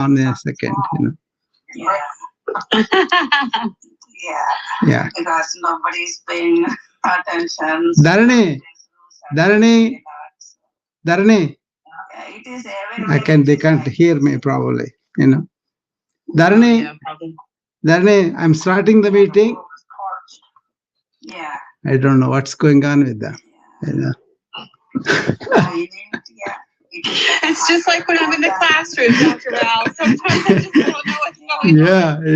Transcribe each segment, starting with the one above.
on in a second, Yeah. Yeah. Because nobody's paying attention. Dharani, Dharani, Dharani. It is They can't hear me probably. Dharani, Dharani, I'm starting the meeting. Yeah. I don't know what's going on with them. It's just like when I'm in the classroom, Dr. Val. Sometimes I just don't know what's going on.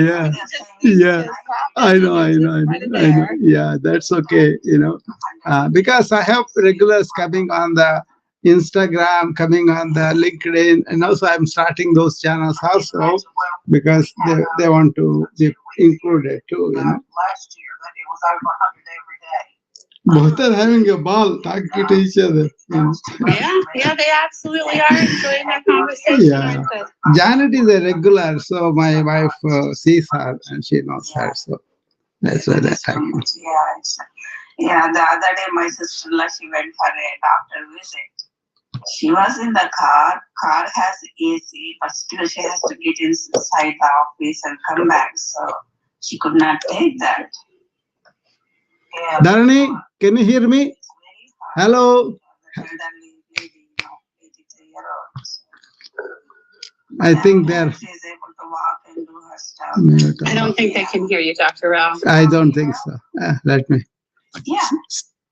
Yeah. I know. Yeah, that's okay. Because I have regulars coming on the Instagram, coming on the LinkedIn, and also I'm starting those channels also because they want to be included too. Last year, but it was over 100 every day. Both are having a ball talking to each other. Yeah, they absolutely are enjoying their conversation. Yeah. Janet is a regular, so my wife sees her and she knows her. So that's why they're talking. Yeah, the other day my sister-in-law, she went for a doctor visit. She was in the car has AC, but still she has to get inside the office and come back. So she could not take that. Yeah. Dharani, can you hear me? Hello. I think they're. She's able to walk and do her stuff. I don't think they can hear you, Dr. Val. I don't think so. Let me. Yeah,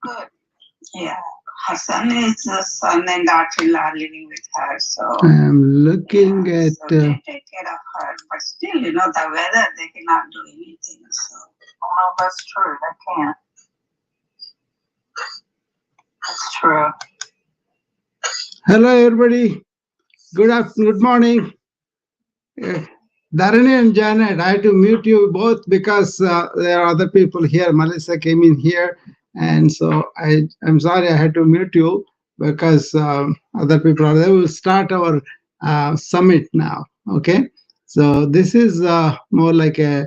good. Yeah. Her son and daughter-in-law are living with her, so. I'm looking at. So they take care of her, but still, the weather, they cannot do anything. So, no, that's true. They can't. That's true. Hello, everybody. Good morning. Dharani and Janet, I had to mute you both because there are other people here. Melissa came in here, and so I'm sorry I had to mute you because other people are there. We'll start our summit now. Okay, so this is more like a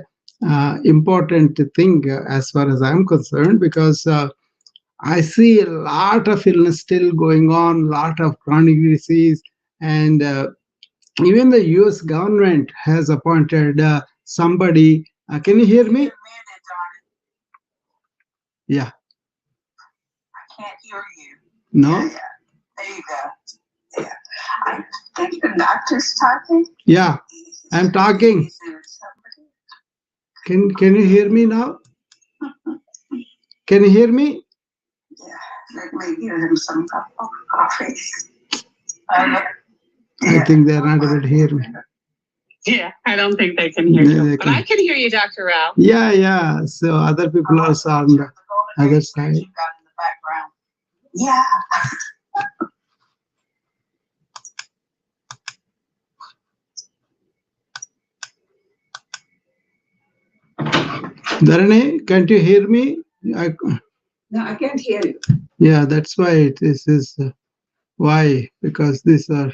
important thing as far as I'm concerned because I see a lot of illness still going on, lot of chronic disease, and even the US government has appointed somebody. Can you hear me? Yeah. I can't hear you. No? Yeah. There you go. Yeah. I think the doctor's talking. Yeah, I'm talking. Can you hear me now? Can you hear me? Yeah. Let me give him some coffee. I think they're not able to hear me. Yeah, I don't think they can hear you. But I can hear you, Dr. Rao. Yeah. So other people are on the other side. Yeah. Dharani, can't you hear me? No, I can't hear you. Yeah, that's why this is why, because these are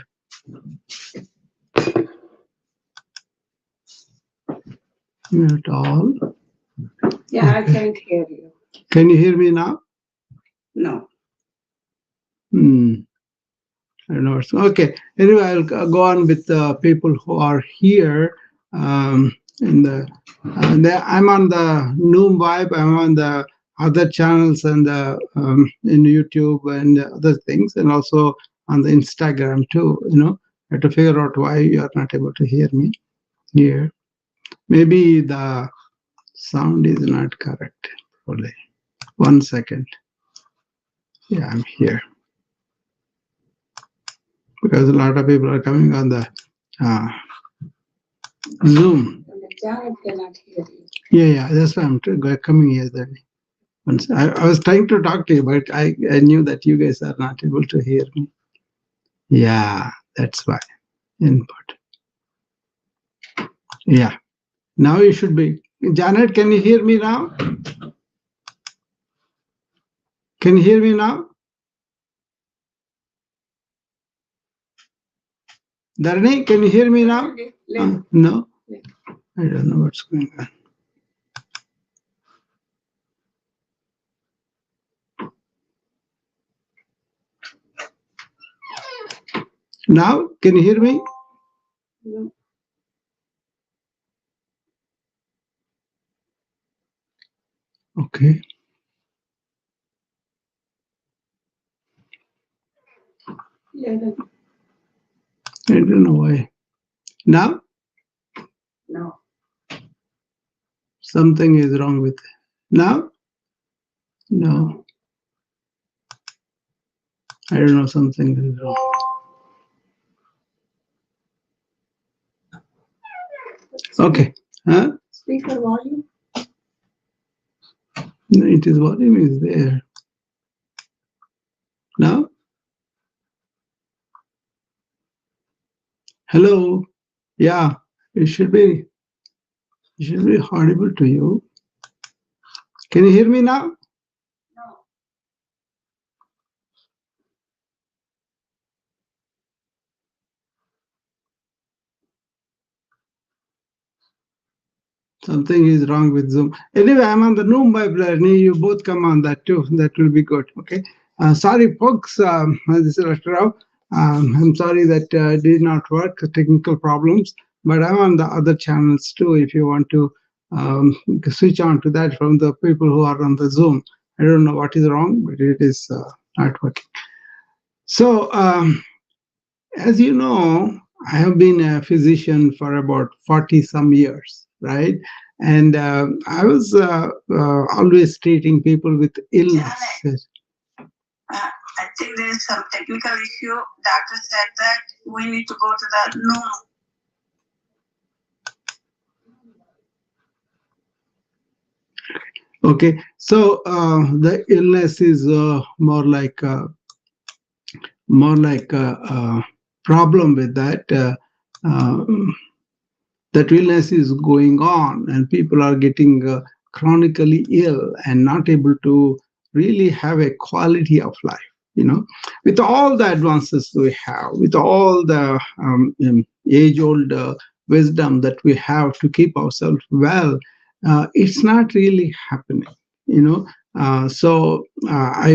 not all. Yeah, I can't hear you. Can you hear me now? No. I don't know. Okay. Anyway, I'll go on with the people who are here. I'm on the Noom Vibe. I'm on the other channels and in YouTube and other things, and also on the Instagram too. I have to figure out why you are not able to hear me here. Maybe the sound is not correct. Only 1 second. Yeah, I'm here. Because a lot of people are coming on the Zoom. Yeah, that's why I'm coming here. I was trying to talk to you, but I knew that you guys are not able to hear me. Yeah, that's why. Input. Yeah. Now you should be. Janet, can you hear me now? Can you hear me now? Dharani, can you hear me now? No? I don't know what's going on. Now, can you hear me? Okay, I don't know why. Now No. something is wrong with it. Now, no, I don't know. Something is wrong. Okay, huh? Speaker volume. No, it is volume is there. Now, hello. Yeah, it should be. It should be audible to you. Can you hear me now? No. Something is wrong with Zoom. Anyway, I'm on the Noom Bible. You both come on that too. That will be good. Okay. Sorry, folks. This is Dr. Rao. I'm sorry that did not work. Technical problems. But I'm on the other channels too. If you want to switch on to that from the people who are on the Zoom. I don't know what is wrong, but it is not working. So, as you know, I have been a physician for about 40 some years, right? And I was always treating people with illnesses. I think there is some technical issue. Doctor said that we need to go to the no. Okay, so the illness is more like a problem with that. Uh, that illness is going on and people are getting chronically ill and not able to really have a quality of life, with all the advances we have, with all the age old wisdom that we have to keep ourselves well. It's not really happening, you know I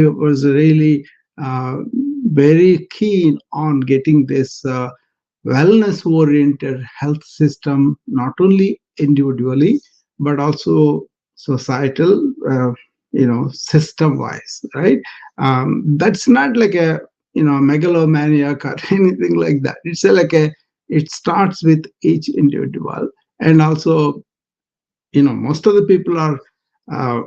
was really uh, very keen on getting this wellness oriented health system, not only individually but also societal, system wise, right? That's not like a megalomaniac or anything like that. It's like a it starts with each individual. And also, most of the people are uh,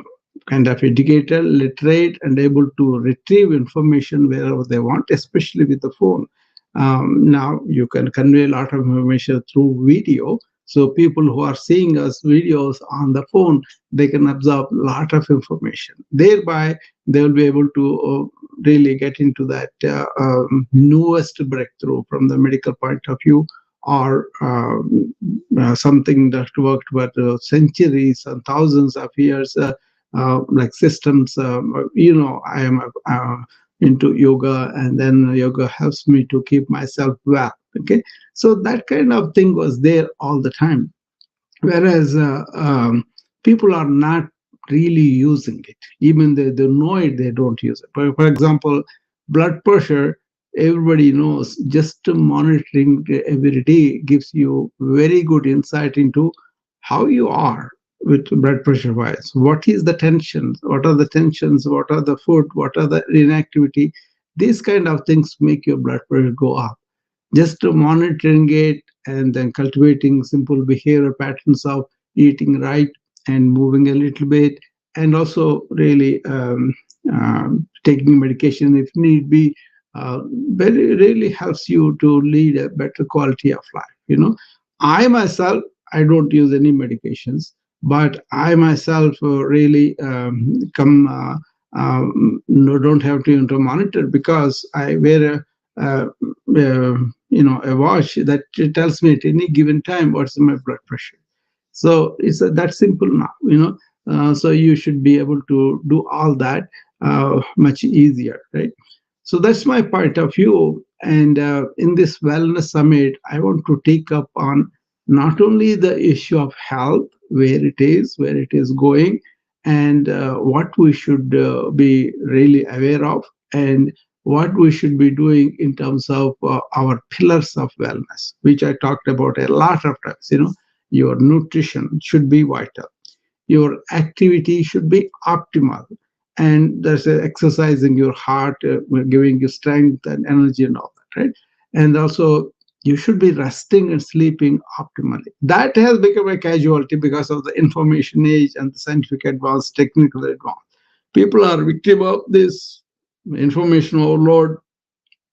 kind of educated, literate, and able to retrieve information wherever they want, especially with the phone. Now you can convey a lot of information through video. So people who are seeing us videos on the phone, they can absorb a lot of information. Thereby, they will be able to really get into that newest breakthrough from the medical point of view, or something that worked for centuries and thousands of years, like systems. I am into yoga, and then yoga helps me to keep myself well. Okay, so that kind of thing was there all the time, whereas people are not really using it. Even they know it, they don't use it. For example, blood pressure, everybody knows, just monitoring every day gives you very good insight into how you are with blood pressure wise. What is the tensions, what are the tensions, what are the food, what are the inactivity. These kind of things make your blood pressure go up. Just monitoring it and then cultivating simple behavior patterns of eating right and moving a little bit, and also really taking medication if need be, very really helps you to lead a better quality of life. I myself, I don't use any medications, but I myself really come no, don't have to monitor, because I wear uh, a watch that tells me at any given time what's my blood pressure. So it's that simple now. So you should be able to do all that much easier, right? So that's my point of view. And in this wellness summit, I want to take up on not only the issue of health, where it is going, and what we should be really aware of, and what we should be doing in terms of our pillars of wellness, which I talked about a lot of times. Your nutrition should be vital. your activity should be optimal. And there's exercising your heart, giving you strength and energy and all that, right? And also, you should be resting and sleeping optimally. That has become a casualty because of the information age and the scientific advance, technical advance. People are victim of this information overload,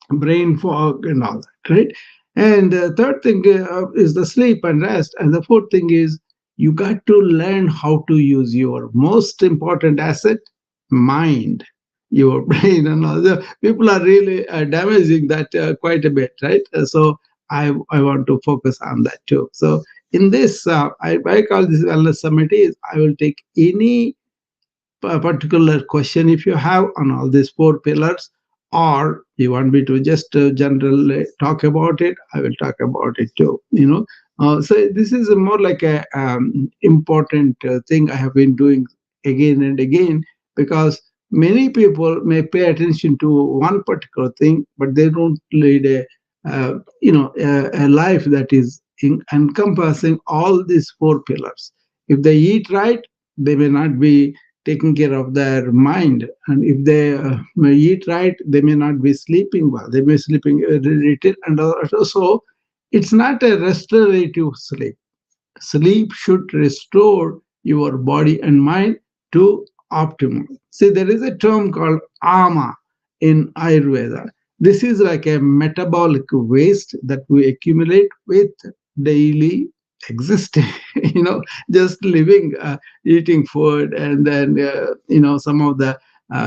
brain fog, and all that, right? And the third thing is the sleep and rest. And the fourth thing is you got to learn how to use your most important asset, mind, your brain, and all. The people are really damaging that quite a bit, right? So I want to focus on that too. So in this, I call this wellness summit is I will take any particular question if you have on all these four pillars, or you want me to just generally talk about it, I will talk about it too, so this is a more like a important thing I have been doing again and again, because many people may pay attention to one particular thing, but they don't lead a life that is encompassing all these four pillars. If they eat right, they may not be taking care of their mind, and if they may eat right, they may not be sleeping well, they may be sleeping little, and also it's not a restorative sleep. Sleep should restore your body and mind to optimum. See, there is a term called ama in Ayurveda. This is like a metabolic waste that we accumulate with daily existing, just living, eating food, and then, some of the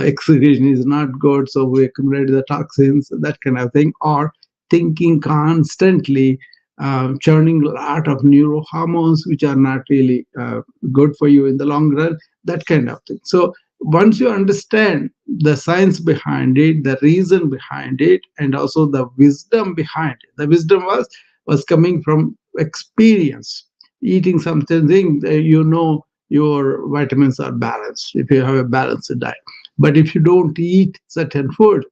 excretion is not good, so we accumulate the toxins, that kind of thing, or thinking constantly, churning a lot of neurohormones which are not really good for you in the long run, that kind of thing. So once you understand the science behind it, the reason behind it, and also the wisdom behind it, the wisdom was coming from experience. Eating something, your vitamins are balanced if you have a balanced diet. But if you don't eat certain food,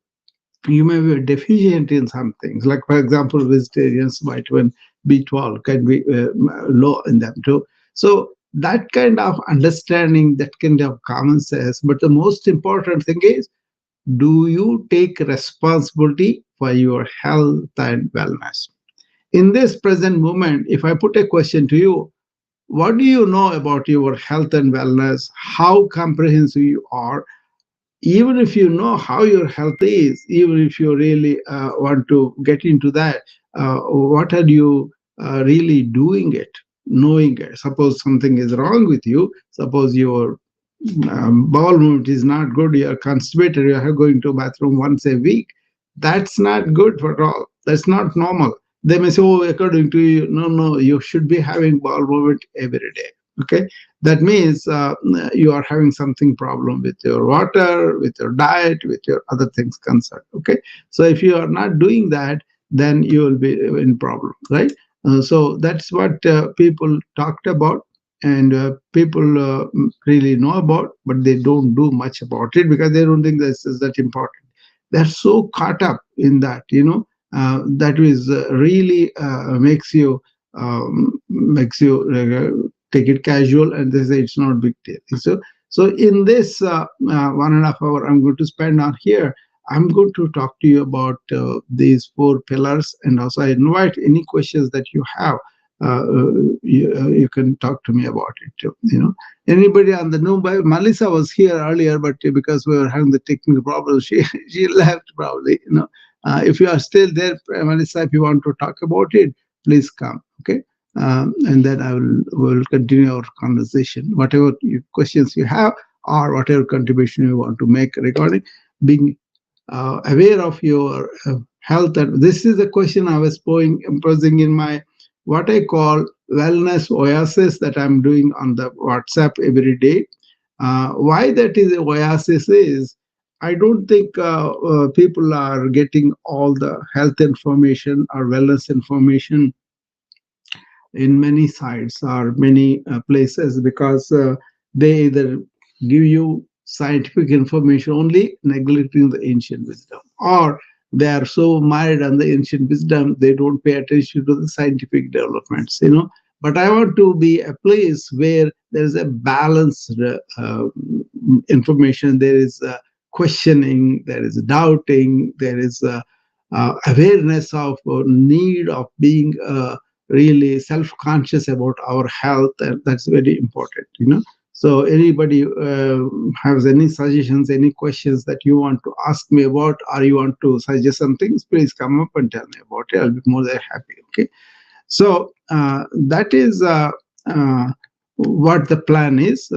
you may be deficient in some things. Like, for example, vegetarians, vitamin B12 can be low in them too. So that kind of understanding, that kind of common sense. But the most important thing is, do you take responsibility for your health and wellness? In this present moment, if I put a question to you, what do you know about your health and wellness? How comprehensive you are? Even if you know how your health is, even if you really want to get into that, what are you really doing it, knowing it? Suppose something is wrong with you, suppose your bowel movement is not good, you are constipated, you are going to bathroom once a week, that's not good for all, that's not normal. They may say, oh, according to you, no, no, you should be having bowel movement every day. Okay, that means you are having something problem with your water, with your diet, with your other things concerned. Okay, so if you are not doing that, then you will be in problem, right? So that's what people talked about, and people really know about, but they don't do much about it because they don't think this is that important. They're so caught up in that, that is really makes you take it casual, and they say it's not a big deal. So in this 1.5 hour I'm going to spend on here, I'm going to talk to you about these four pillars, and also I invite any questions that you have. You can talk to me about it too. Anybody on the new? Melissa was here earlier, but because we were having the technical problems, she left probably. If you are still there, Melissa, if you want to talk about it, please come. Okay, and then will continue our conversation. Whatever questions you have, or whatever contribution you want to make regarding being aware of your health. And this is the question I was posing in my what I call wellness oasis that I'm doing on the WhatsApp every day. Why that is a oasis is, I don't think people are getting all the health information or wellness information in many sites or many places, because they either give you scientific information only, neglecting the ancient wisdom, or they are so mired on the ancient wisdom they don't pay attention to the scientific developments. But I want to be a place where there is a balanced information. There is questioning, there is doubting, there is awareness of need of being really self-conscious about our health, and that's very important, So anybody has any suggestions, any questions that you want to ask me about, or you want to suggest some things, please come up and tell me about it. I'll be more than happy. Okay. So that is what the plan is.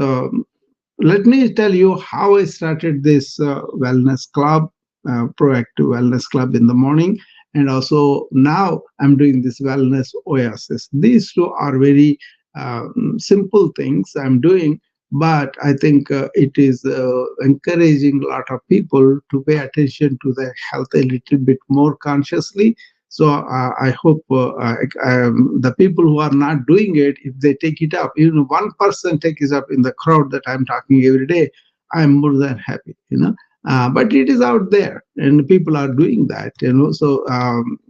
Let me tell you how I started this wellness club, proactive wellness club in the morning. And also now I'm doing this wellness oasis. These two are very simple things I'm doing, but I think it is encouraging a lot of people to pay attention to their health a little bit more consciously. So I hope the people who are not doing it, if they take it up, even one person take it up in the crowd that I'm talking every day, I'm more than happy. But it is out there, and people are doing that. So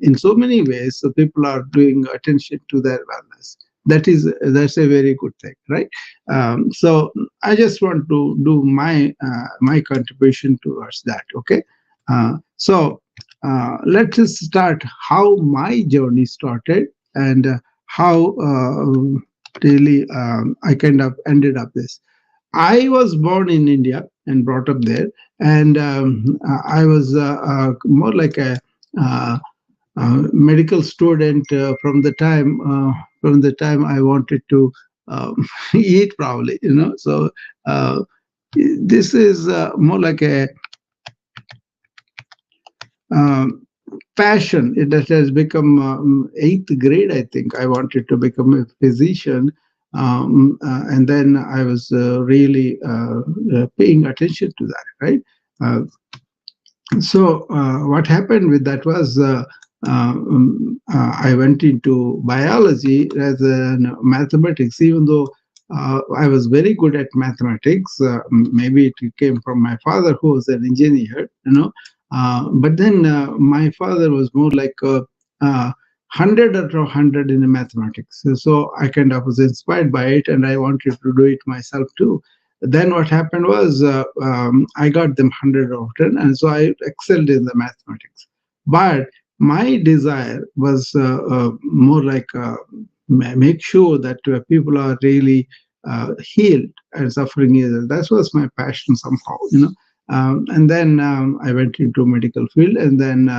in so many ways, so people are doing attention to their wellness. That's a very good thing, right? So I just want to do my contribution towards that. Okay, so let us start how my journey started, and how really I kind of ended up this. I was born in India and brought up there, and I was more like a medical student from the time I wanted to eat, probably. So this is more like a um, passion. That has become eighth grade, I think. I wanted to become a physician, and then I was really paying attention to that, right? Uh, so what happened with that was I went into biology rather than mathematics, even though I was very good at mathematics. Maybe it came from my father, who was an engineer. But then my father was more like 100 out of 100 in mathematics. So I kind of was inspired by it, and I wanted to do it myself too. Then what happened was I got them 100 out of 10, and so I excelled in the mathematics. But my desire was more like make sure that people are really healed and suffering is. That was my passion somehow. And then I went into medical field, and then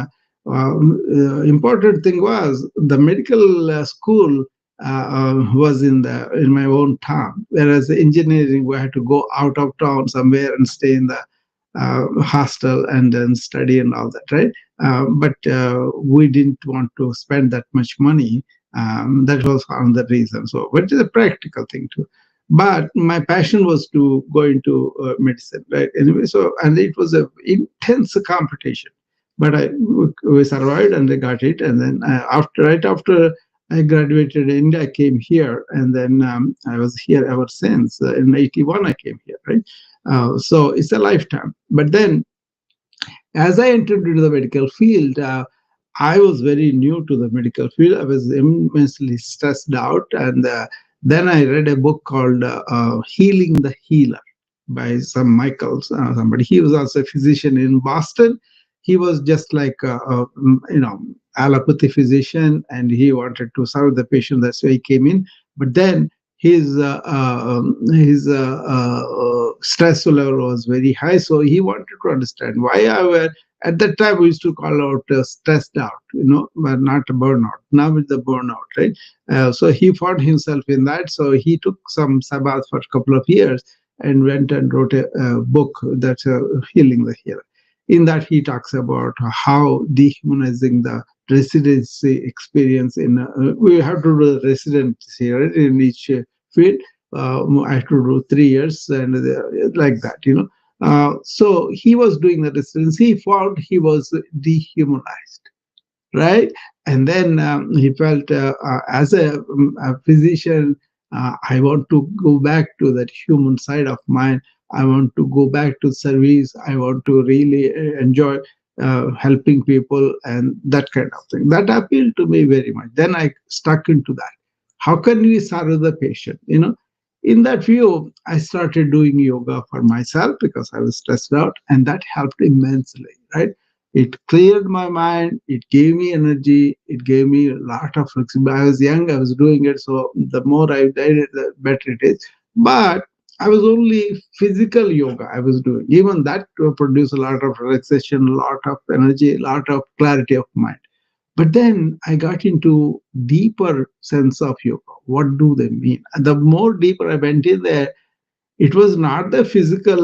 important thing was the medical school was in my own town, whereas the engineering we had to go out of town somewhere and stay in the hostel and then study and all that, right? But we didn't want to spend that much money. That was another reason. So, but it's a practical thing too. But my passion was to go into medicine, right? Anyway, so and it was a intense competition, but we survived and I got it. And then right after I graduated in India, I came here, and then I was here ever since. In '81, I came here, right? So it's a lifetime. But then, as I entered into the medical field, I was very new to the medical field. I was immensely stressed out, and then I read a book called "Healing the Healer" by some Michaels, somebody. He was also a physician in Boston. He was just like allopathy physician, and he wanted to serve the patient. That's why he came in. But then his stress level was very high, so he wanted to understand why I were. At that time, we used to call out stressed out, but not burnout. Now it's the burnout, right? So he found himself in that. So he took some sabbath for a couple of years and went and wrote a book that's Healing the Healer. In that, he talks about how dehumanizing the residency experience we have to do the residency, right, in each field. I have to do 3 years and like that. So he was doing the residency. He found he was dehumanized, right? And then he felt, as a physician, I want to go back to that human side of mine. I want to go back to service. I want to really enjoy helping people and that kind of thing. That appealed to me very much. Then I stuck into that. How can we serve the patient? In that view, I started doing yoga for myself because I was stressed out, and that helped immensely, right? It cleared my mind, it gave me energy, it gave me a lot of flexibility. I was young, I was doing it, so the more I did it, the better it is. But I was only physical yoga I was doing. Even that produced a lot of relaxation, a lot of energy, a lot of clarity of mind. But then I got into deeper sense of yoga. What do they mean? And the more deeper I went in there, it was not the physical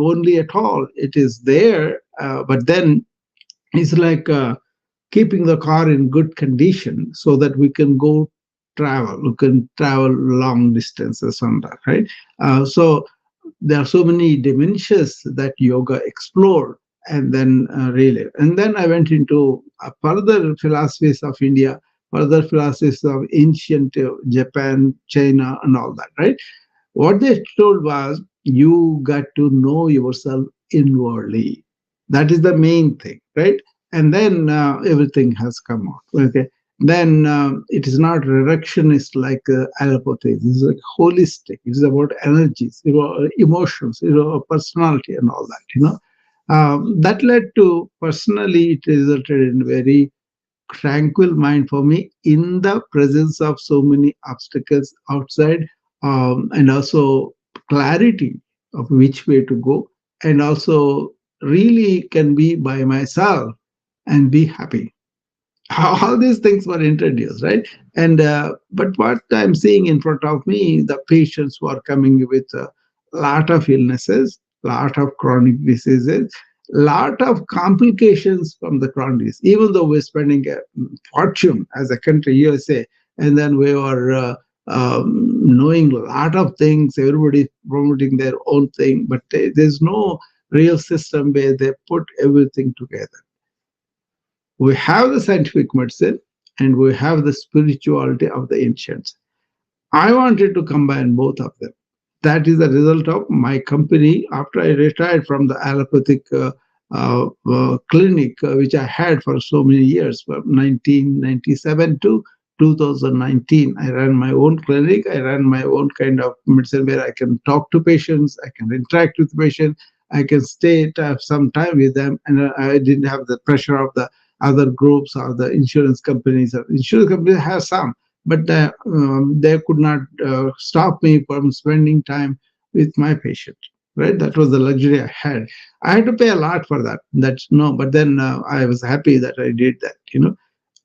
only at all. It is there, but then it's like keeping the car in good condition so that we can go travel. We can travel long distances on that, right? So there are so many dimensions that yoga explored, and then really, and then I went into further philosophies of India, further philosophies of ancient Japan, China, and all that, right? What they told was you got to know yourself inwardly. That is the main thing, right? And then everything has come out. Okay. Then it is not reductionist like allopathy. This is like holistic. It is about energies, emotions, personality, and all that. That led to personally, it resulted in very tranquil mind for me in the presence of so many obstacles outside, and also clarity of which way to go, and also really can be by myself and be happy. All these things were introduced, right? And but what I'm seeing in front of me, the patients who are coming with a lot of illnesses, lot of chronic diseases, lot of complications from the chronic disease. Even though we're spending a fortune as a country, USA, and then we are knowing a lot of things, everybody promoting their own thing, but there's no real system where they put everything together. We have the scientific medicine and we have the spirituality of the ancients. I wanted to combine both of them. That is the result of my company after I retired from the allopathic clinic, which I had for so many years, from 1997 to 2019. I ran my own clinic. I ran my own kind of medicine where I can talk to patients, I can interact with patients, I can stay to have some time with them, and I didn't have the pressure of the other groups or the insurance companies. Insurance companies have some, but they could not stop me from spending time with my patient. Right, that was the luxury I had. I had to pay a lot for that. That's no, but then I was happy that I did that.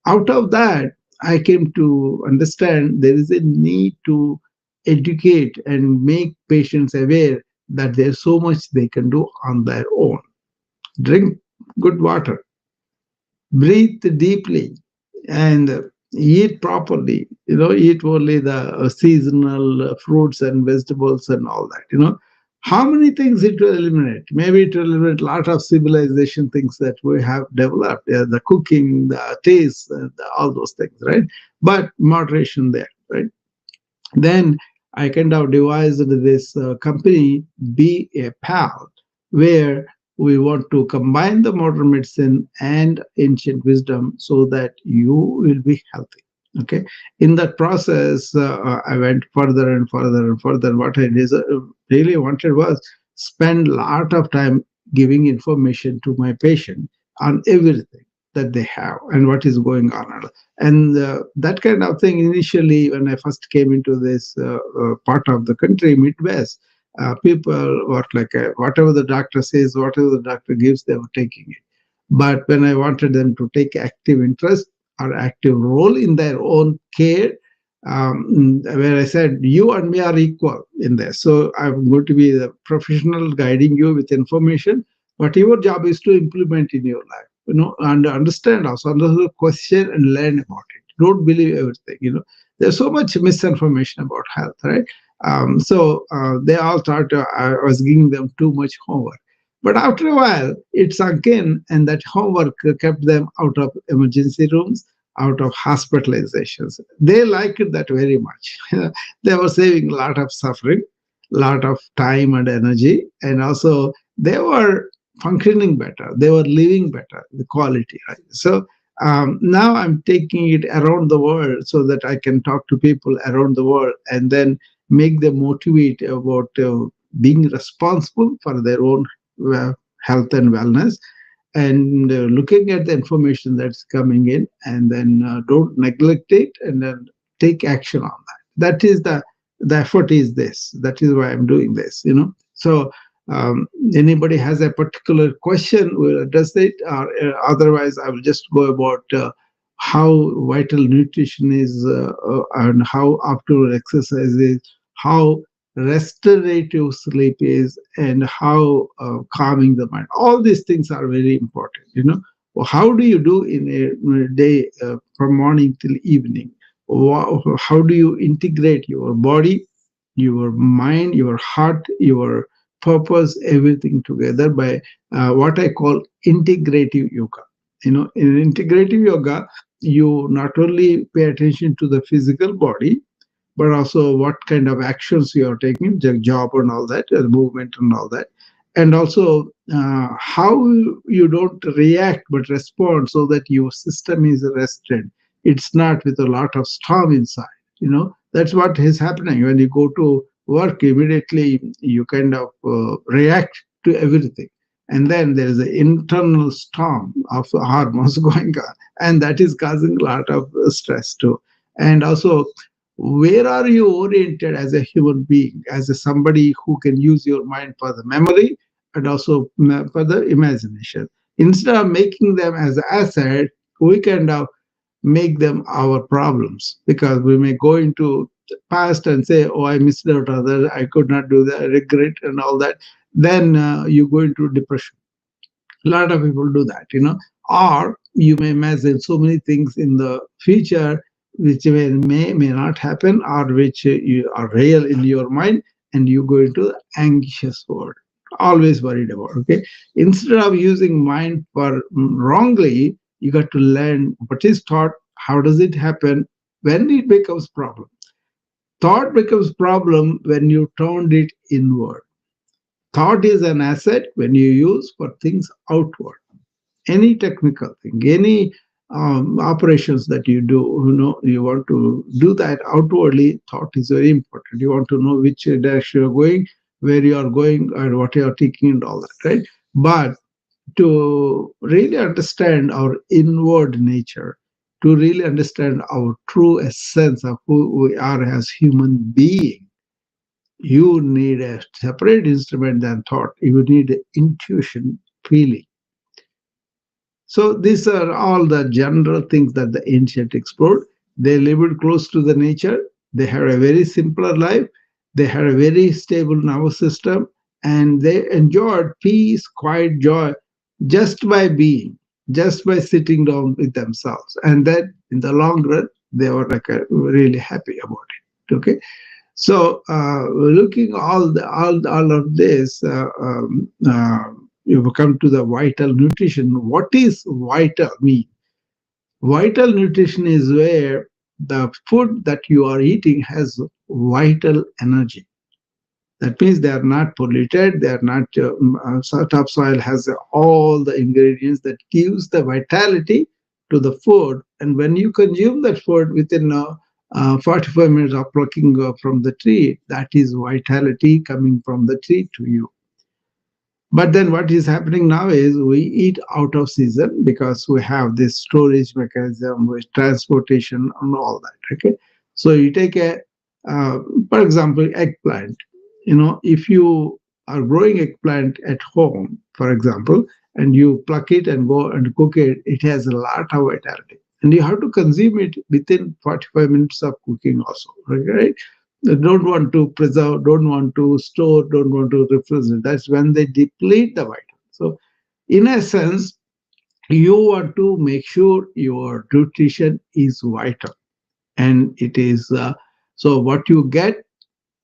Out of that, I came to understand there is a need to educate and make patients aware that there's so much they can do on their own. Drink good water, breathe deeply, and eat properly. Eat only the seasonal fruits and vegetables and all that. How many things it will eliminate? Maybe it will eliminate a lot of civilization things that we have developed, the cooking, the taste, all those things, right? But moderation there, right? Then I kind of devised this company, Be a Pal, where we want to combine the modern medicine and ancient wisdom so that you will be healthy. Okay. In that process, I went further and further and further. What I really wanted was spend a lot of time giving information to my patient on everything that they have and what is going on. And that kind of thing, initially, when I first came into this part of the country, Midwest, people were like, whatever the doctor says, whatever the doctor gives, they were taking it. But when I wanted them to take active interest or active role in their own care, where I said, you and me are equal in this. So I'm going to be the professional guiding you with information, but your job is to implement in your life, and understand also, understand the question and learn about it. Don't believe everything. There's so much misinformation about health, right? So they all thought I was giving them too much homework. But after a while, it sunk in, and that homework kept them out of emergency rooms, out of hospitalizations. They liked that very much. They were saving a lot of suffering, a lot of time and energy, and also they were functioning better. They were living better, the quality, right? So now I'm taking it around the world so that I can talk to people around the world and then make them motivate about being responsible for their own uh, health and wellness, and looking at the information that's coming in, and then don't neglect it, and then take action on that. That is the effort is this. That is why I'm doing this, so anybody has a particular question, we'll address it, or otherwise I will just go about how vital nutrition is, and how optimal exercise is, how restorative sleep is, and how calming the mind. All these things are very important. Well, how do you do in a day, from morning till evening? How do you integrate your body, your mind, your heart, your purpose, everything together by what I call integrative yoga. In integrative yoga, you not only pay attention to the physical body, but also what kind of actions you are taking, the job and all that, movement and all that, and also how you don't react but respond, so that your system is rested. It's not with a lot of storm inside. That's what is happening when you go to work. Immediately you kind of react to everything, and then there is an internal storm of hormones going on, and that is causing a lot of stress too. And also, where are you oriented as a human being, as a somebody who can use your mind for the memory, and also for the imagination? Instead of making them as an asset, we kind of make them our problems, because we may go into the past and say, oh, I missed out on that, I could not do that, I regret and all that. Then you go into depression. A lot of people do that. Or you may imagine so many things in the future which may not happen, or which you are real in your mind, and you go into the anxious world, always worried about. Okay, instead of using mind for wrongly, you got to learn what is thought, how does it happen, when it becomes problem. Thought becomes problem when you turned it inward. Thought is an asset when you use for things outward. Any technical thing, any operations that you do, you want to do that outwardly. Thought is very important. You want to know which direction you're going, where you are going, and what you are taking, and all that, right? But to really understand our inward nature, to really understand our true essence of who we are as human beings, you need a separate instrument than thought. You need intuition, feeling. So these are all the general things that the ancient explored. They lived close to the nature. They had a very simpler life. They had a very stable nervous system, and they enjoyed peace, quiet, joy, just by being, just by sitting down with themselves. And then in the long run, they were like really happy about it. Okay. So, looking all of this, you come to the vital nutrition. What is vital mean? Vital nutrition is where the food that you are eating has vital energy. That means they are not polluted. They are not. Topsoil has all the ingredients that gives the vitality to the food. And when you consume that food within 45 minutes of plucking from the tree, that is vitality coming from the tree to you. But then what is happening now is we eat out of season, because we have this storage mechanism with transportation and all that. Okay. So you take uh, for example, eggplant. If you are growing eggplant at home, for example, and you pluck it and go and cook it, it has a lot of vitality. And you have to consume it within 45 minutes of cooking also, right? Don't want to preserve, don't want to store, don't want to refrigerate. That's when they deplete the vitamin. So, in a sense, you want to make sure your nutrition is vital, and it is. So, what you get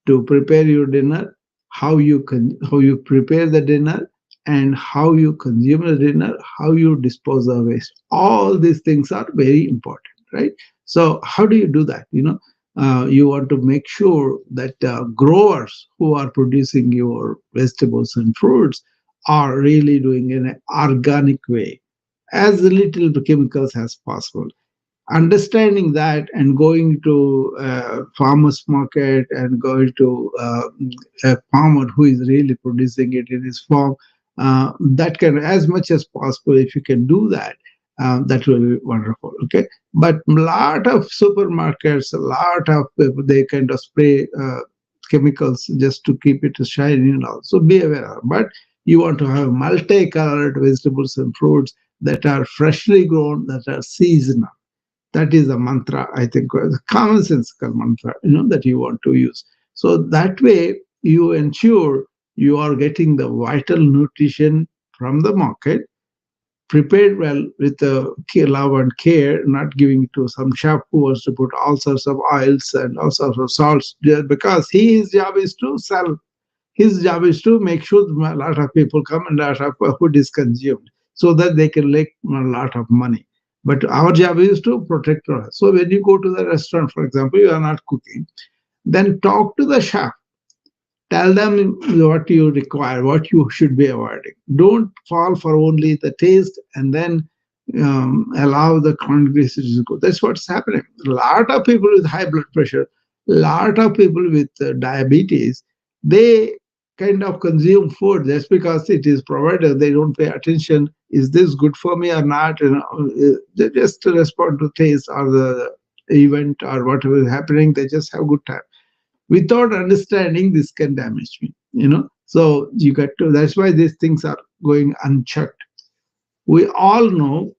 to prepare your dinner, how you prepare the dinner, and how you consume the dinner, how you dispose of waste. All these things are very important, right? So how do you do that? You want to make sure that growers who are producing your vegetables and fruits are really doing in an organic way, as little chemicals as possible. Understanding that and going to farmers market and going to a farmer who is really producing it in his farm, that can, as much as possible, if you can do that, that will be wonderful. Okay, but a lot of supermarkets, a lot of they kind of spray chemicals just to keep it shiny and all, so be aware. But you want to have multicolored vegetables and fruits that are freshly grown, that are seasonal. That is a mantra, I think, a commonsensical mantra, that you want to use. So that way you ensure you are getting the vital nutrition from the market, prepared well with love and care, not giving it to some chef who wants to put all sorts of oils and all sorts of salts there, because his job is to sell. His job is to make sure a lot of people come and a lot of food is consumed so that they can make a lot of money. But our job is to protect us. So when you go to the restaurant, for example, you are not cooking, then talk to the chef. Tell them what you require, what you should be avoiding. Don't fall for only the taste and then allow the congregation to go. That's what's happening. A lot of people with high blood pressure, a lot of people with diabetes, they kind of consume food just because it is provided. They don't pay attention. Is this good for me or not? They just respond to taste or the event or whatever is happening. They just have good time without understanding this can damage me. So you got to, that's why these things are going unchecked. We all know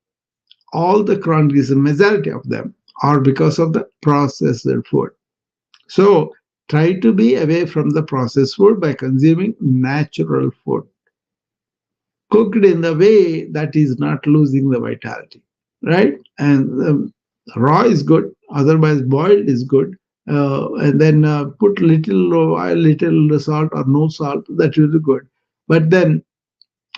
all the chronic diseases, majority of them are because of the processed food. So try to be away from the processed food by consuming natural food cooked in the way that is not losing the vitality, right? And raw is good, otherwise boiled is good. And then put little oil, little salt or no salt, that will be good. But then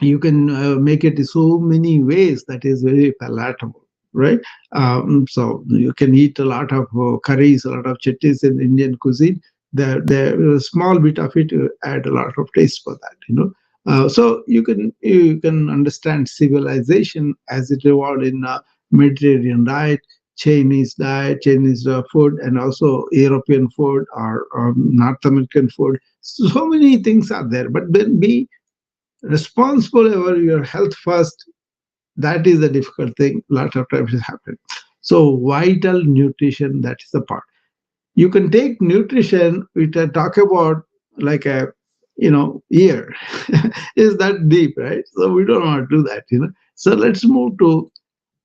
you can make it so many ways that is very palatable, right? So you can eat a lot of curries, a lot of chutneys in Indian cuisine. The a small bit of it add a lot of taste for that. So you can understand civilization as it evolved in Mediterranean diet, Chinese diet, Chinese food, and also European food or North American food. So many things are there, but then be responsible over your health first. That is the difficult thing. A lot of times it happens. So vital nutrition, that is the part. You can take nutrition, which I talk about like a year. Is that deep, right? So we don't want to do that. So let's move to,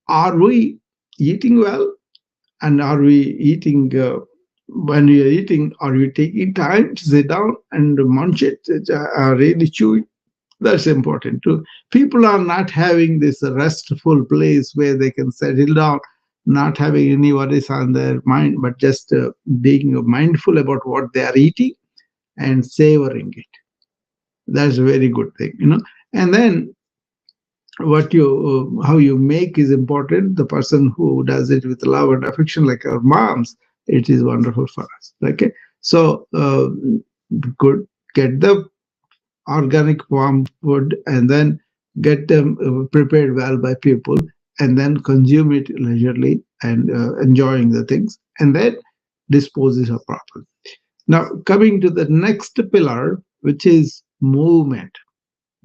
are we eating well, and are we eating when we are eating, are we taking time to sit down and munch it, really chew it? That's important too. People are not having this restful place where they can settle down, not having any worries on their mind, but just being mindful about what they are eating and savoring it. That's a very good thing. And then what you how you make is important. The person who does it with love and affection, like our moms, it is wonderful for us. Okay, so good. Get the organic farm food and then get them prepared well by people, and then consume it leisurely and enjoying the things, and then dispose it properly. Now coming to the next pillar, which is movement.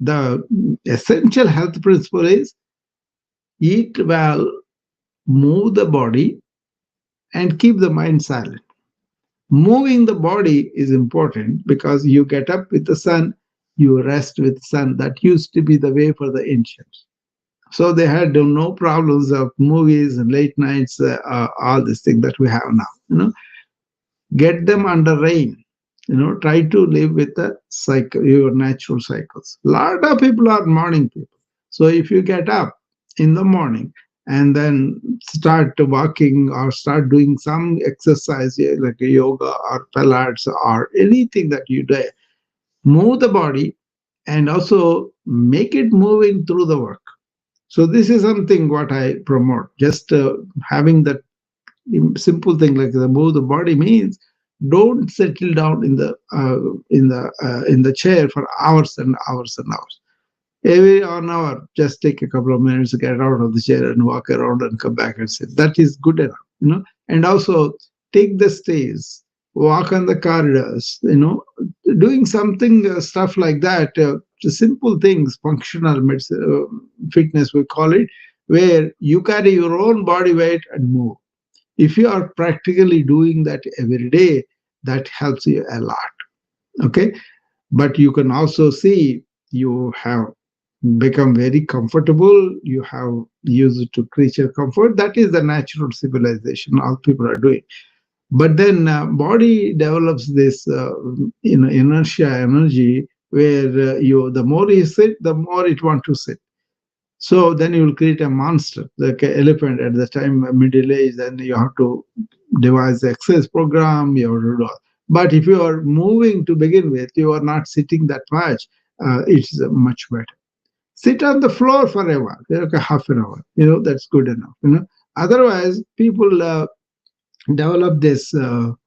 The essential health principle is eat well, move the body, and keep the mind silent. Moving the body is important because you get up with the sun, you rest with the sun. That used to be the way for the ancients. So they had no problems of movies and late nights, all this thing that we have now. Get them under rain. Try to live with the cycle, your natural cycles. A lot of people are morning people. So if you get up in the morning and then start walking or start doing some exercise, like yoga or pilates or anything that you do, move the body and also make it moving through the work. So this is something what I promote. Just having that simple thing like the move the body means don't settle down in the chair for hours and hours and hours. Every 1 hour, just take a couple of minutes to get out of the chair and walk around and come back and sit. That is good enough, And also take the stairs, walk on the corridors, doing something, stuff like that. Simple things, functional fitness, we call it, where you carry your own body weight and move. If you are practically doing that every day, that helps you a lot. Okay, but you can also see you have become very comfortable. You have used to creature comfort. That is the natural civilization all people are doing. But then body develops this inertia energy, where the more you sit, the more it want to sit. So then you will create a monster like an elephant at the time middle age. Then you have to devise the exercise program. You have to do all. But if you are moving to begin with, you are not sitting that much. It's much better. Sit on the floor for a while, like a half an hour. That's good enough. Otherwise, people develop this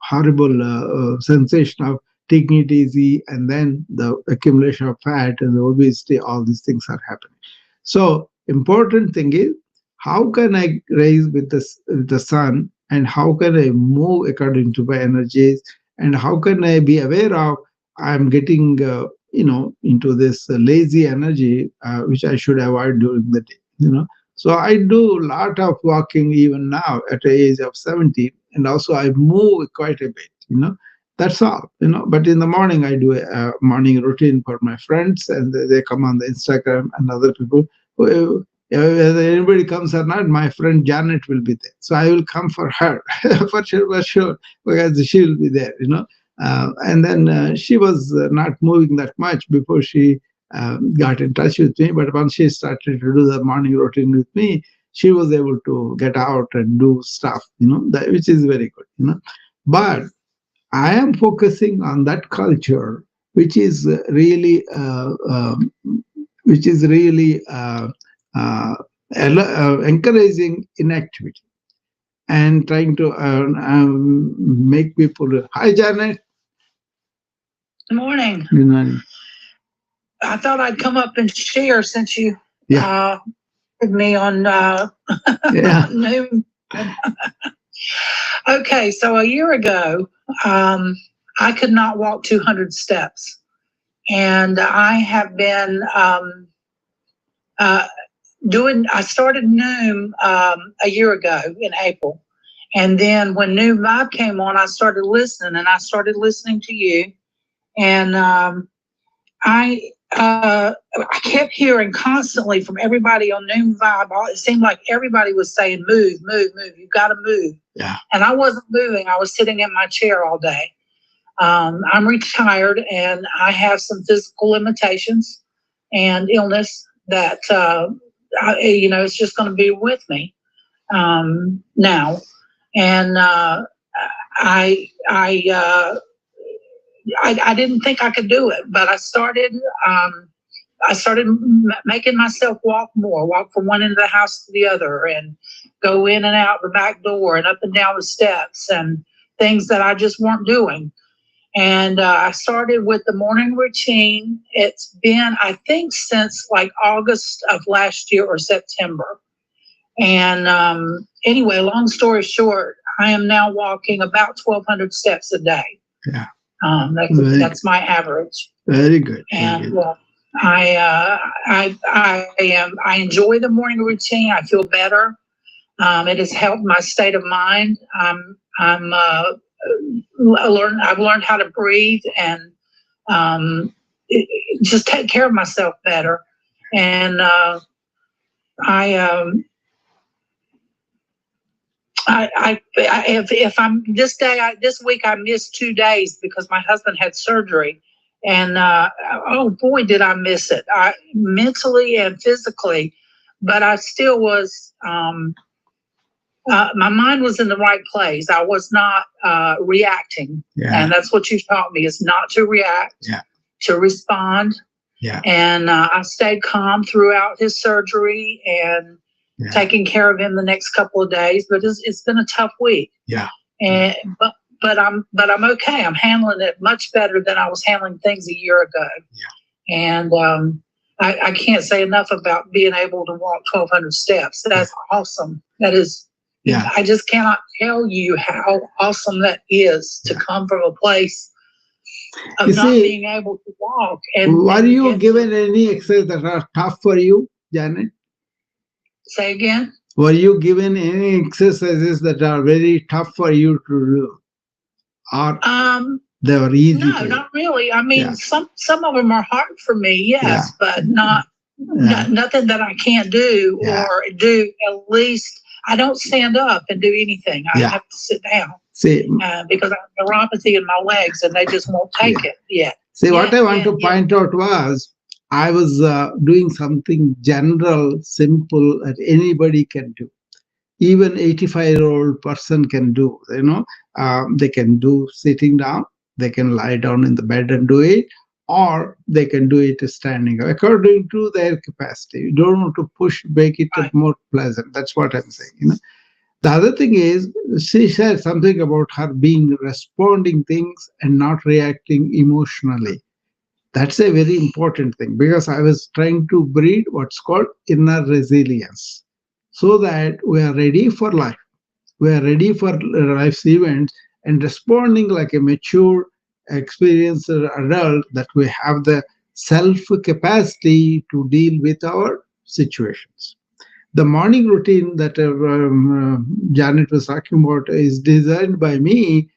horrible sensation of taking it easy, and then the accumulation of fat and the obesity. All these things are happening. So important thing is, how can I raise with the sun, and how can I move according to my energies, and how can I be aware of I'm getting into this lazy energy, which I should avoid during the day. So I do a lot of walking even now at the age of 70, and also I move quite a bit. That's all. But in the morning, I do a morning routine for my friends, and they come on the Instagram, and other people. Whether anybody comes or not, my friend Janet will be there. So I will come for her, for sure, because she will be there. And then she was not moving that much before she got in touch with me. But once she started to do the morning routine with me, she was able to get out and do stuff, which is very good. But I am focusing on that culture, which is really, which is really uh, encouraging inactivity and trying to make people. Hi, Janet. Good morning. Good morning. I thought I'd come up and share since you Yeah. with me on Yeah. Noon. Okay, so a year ago, I could not walk 200 steps, and I have been I started Noom a year ago in April, and then when Noom Vibe came on, I started listening, and I started listening to you, and I kept hearing constantly from everybody on Noon Vibe. It seemed like everybody was saying, "Move, move, move! You've got to move." Yeah. And I wasn't moving. I was sitting in my chair all day. I'm retired, and I have some physical limitations and illness that it's just going to be with me now. And I didn't think I could do it, but I started. I started making myself walk more, walk from one end of the house to the other, and go in and out the back door and up and down the steps, and things that I just weren't doing. And I started with the morning routine. It's been, I think, since like August of last year or September. And anyway, long story short, I am now walking about 1,200 steps a day. Yeah. That's my average. Very good. And I enjoy the morning routine. I feel better. It has helped my state of mind. I've learned how to breathe and just take care of myself better. And if I'm this week I missed 2 days because my husband had surgery, and oh boy did I miss it, mentally and physically, but I still was. My mind was in the right place. I was not reacting, and that's what you taught me: is not to react, to respond. And I stayed calm throughout his surgery and taking care of him the next couple of days. But it's been a tough week. And but I'm okay. I'm handling it much better than I was handling things a year ago. And I can't say enough about being able to walk 1,200 steps. That's awesome. That is, Yeah. I just cannot tell you how awesome that is to come from a place You of not see, being able to walk and were and you get to given any exercise that are tough for you, Janet? say again. Were you given any exercises that are very tough for you to do, or they were easy No, for you? not really. I mean, Yeah, some of them are hard for me, yeah, yes, but not yeah, nothing that I can't do yeah, or do at least. I don't stand up and do anything. I yeah. have to sit down See, because I have neuropathy in my legs and they just won't take yeah. it yet. See, what Yet, I want yet, to yet. point out was I was doing something general, simple that anybody can do. Even 85-year-old person can do. They can do sitting down. They can lie down in the bed and do it, or they can do it standing according to their capacity. You don't want to push, make it Right. more pleasant. That's what I'm saying. The other thing is, she said something about her being responding things and not reacting emotionally. That's a very important thing because I was trying to breed what's called inner resilience so that we are ready for life. We are ready for life's events and responding like a mature, experienced adult, that we have the self capacity to deal with our situations. The morning routine that Janet was talking about is designed by me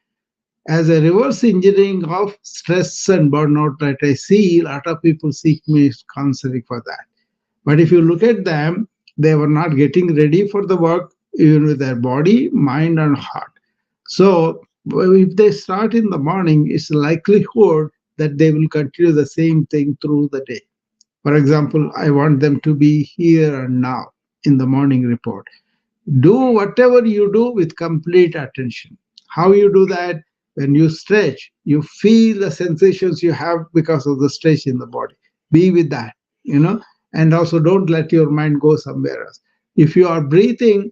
as a reverse engineering of stress and burnout that I see. A lot of people seek me counseling for that. But if you look at them, they were not getting ready for the work, even with their body, mind, and heart. So if they start in the morning, it's a likelihood that they will continue the same thing through the day. For example, I want them to be here and now in the morning report. Do whatever you do with complete attention. How you do that? When you stretch, you feel the sensations you have because of the stretch in the body. Be with that. And also don't let your mind go somewhere else. If you are breathing,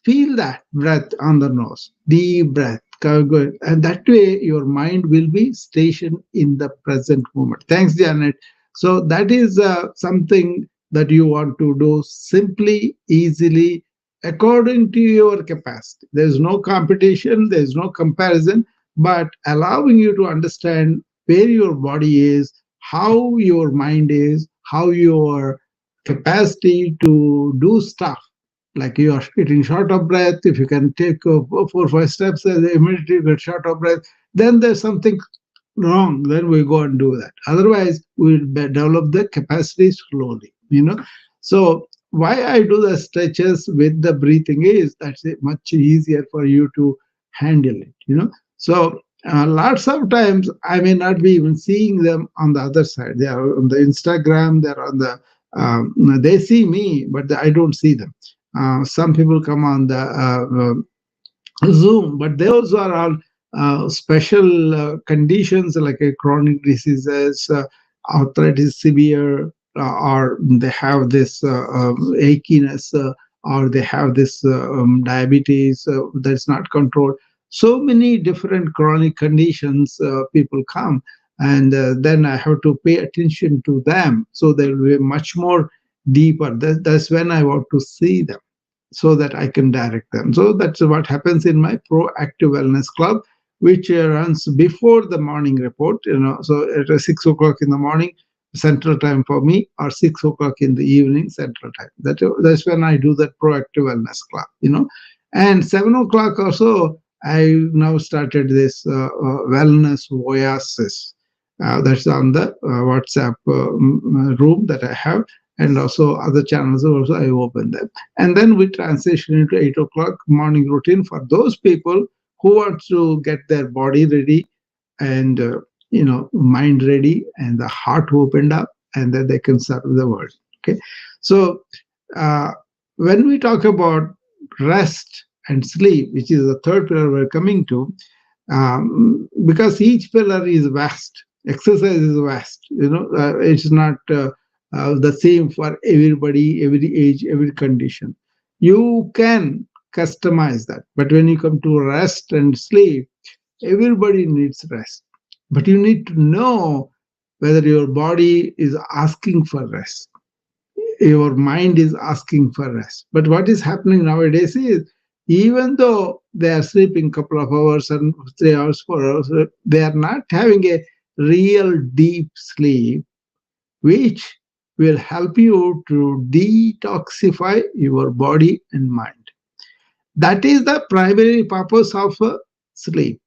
feel that breath on the nose, deep breath. Good. And that way your mind will be stationed in the present moment. Thanks, Janet. So that is something that you want to do simply, easily, according to your capacity. There's no competition, there's no comparison, but allowing you to understand where your body is, how your mind is, how your capacity to do stuff, like you are getting short of breath. If you can take 4 or 5 steps and immediately get short of breath, then there's something wrong. Then we go and do that. Otherwise, we'll develop the capacity slowly. So why I do the stretches with the breathing is that's it much easier for you to handle it. So lots of times I may not be even seeing them on the other side. They are on the Instagram, they're on the they see me, but I don't see them. Some people come on the Zoom, but those are all special conditions like chronic diseases, arthritis severe, or they have this achiness, or they have this diabetes that's not controlled. So many different chronic conditions people come, and then I have to pay attention to them. So they will be much more deeper. That's when I want to see them so that I can direct them. So that's what happens in my proactive wellness club, which runs before the morning report. So at 6 o'clock in the morning, central time for me, or 6 o'clock in the evening, central time. That's when I do that proactive wellness club. And 7 o'clock or so, I now started this wellness oasis. That's on the WhatsApp room that I have, and also other channels also I open them. And then we transition into 8 o'clock morning routine for those people who want to get their body ready and mind ready and the heart opened up, and then they can serve the world. Okay, so uh, when we talk about rest and sleep, which is the third pillar we're coming to, because each pillar is vast. Exercise is vast. It's not the same for everybody, every age, every condition. You can customize that, but when you come to rest and sleep, everybody needs rest. But you need to know whether your body is asking for rest, your mind is asking for rest. But what is happening nowadays is, even though they are sleeping couple of hours and 3 hours, 4 hours, they are not having a real deep sleep, which will help you to detoxify your body and mind. That is the primary purpose of sleep.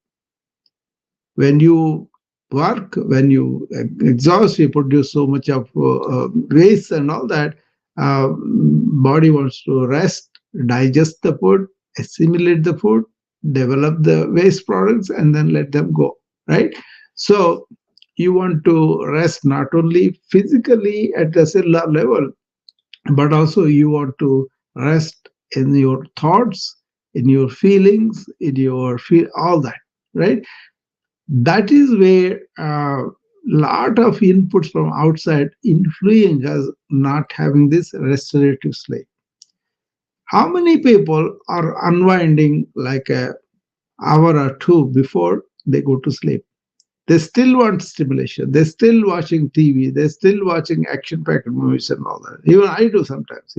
When you work, when you exhaust, you produce so much of waste and all that. Body wants to rest, digest the food, assimilate the food, develop the waste products, and then let them go. Right. So you want to rest not only physically at the cellular level, but also you want to rest in your thoughts, in your feelings, in your feel, all that. Right. That is where a lot of inputs from outside influence us not having this restorative sleep. How many people are unwinding like a hour or two before they go to sleep? They still want stimulation. They're still watching TV. They're still watching action-packed movies and all that. Even I do sometimes.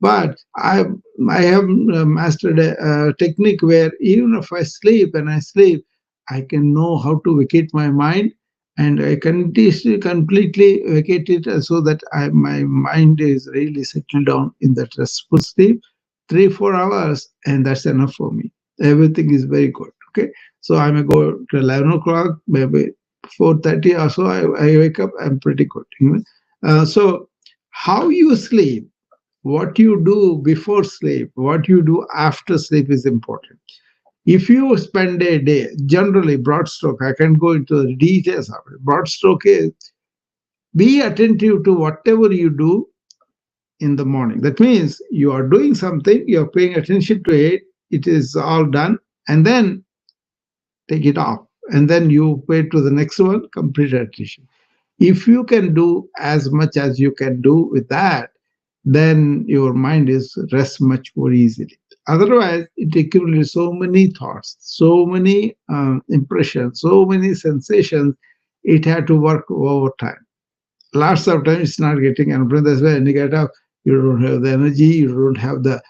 But I have mastered a technique where even if I sleep and I sleep, I can know how to vacate my mind, and I can completely vacate it so that my mind is really settled down in that restful sleep, 3 4 hours, and that's enough for me. Everything is very good. Okay. So I may go to 11 o'clock, maybe 4:30 or so. I wake up, I'm pretty good. So how you sleep, what you do before sleep, what you do after sleep is important. If you spend a day, generally broad stroke, I can go into the details of it. Broad stroke is, be attentive to whatever you do in the morning. That means you are doing something, you're paying attention to it, it is all done, and then take it off, and then you pay to the next one, complete attention. If you can do as much as you can do with that, then your mind is rest much more easily. Otherwise it accumulates so many thoughts, so many impressions, so many sensations. It had to work over time. Lots of times it's not getting enough. That's why when you get up, you don't have the energy, you don't have the